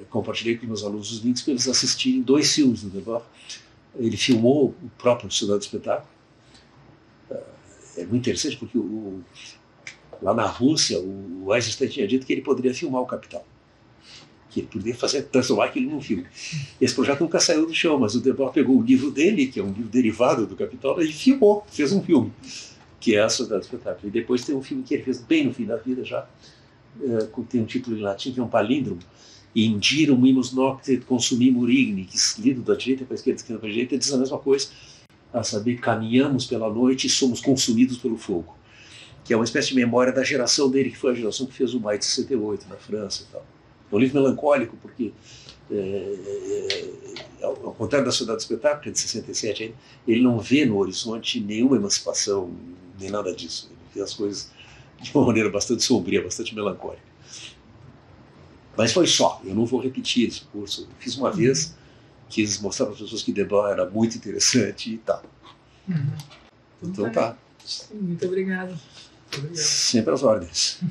compartilhei com meus alunos os links para eles assistirem 2 filmes do Debord. Ele filmou o próprio Sociedade do Espetáculo. É muito interessante porque lá na Rússia o Eisenstein tinha dito que ele poderia filmar o Capital, que ele poderia transformar aquilo num filme. Esse projeto nunca saiu do chão, mas o Debord pegou o livro dele, que é um livro derivado do Capital, e filmou, fez um filme, que é a Sociedade do Espetáculo. E depois tem um filme que ele fez bem no fim da vida já, tem um título em latim, que é um palíndromo, Indirum imus nocte consumimur igni, que lido da direita para a esquerda, da esquerda para a direita, diz a mesma coisa, a saber, caminhamos pela noite e somos consumidos pelo fogo, que é uma espécie de memória da geração dele, que foi a geração que fez o Maio de 68 na França e tal. É um livro melancólico, porque, ao contrário da Sociedade do Espetáculo, que é de 67, ele não vê no horizonte nenhuma emancipação, nem nada disso. Ele vê as coisas de uma maneira bastante sombria, bastante melancólica. Mas foi só, eu não vou repetir esse curso. Eu fiz uma vez, quis mostrar para as pessoas que Debord era muito interessante e tal. Então tá. Muito obrigado. Sempre às ordens.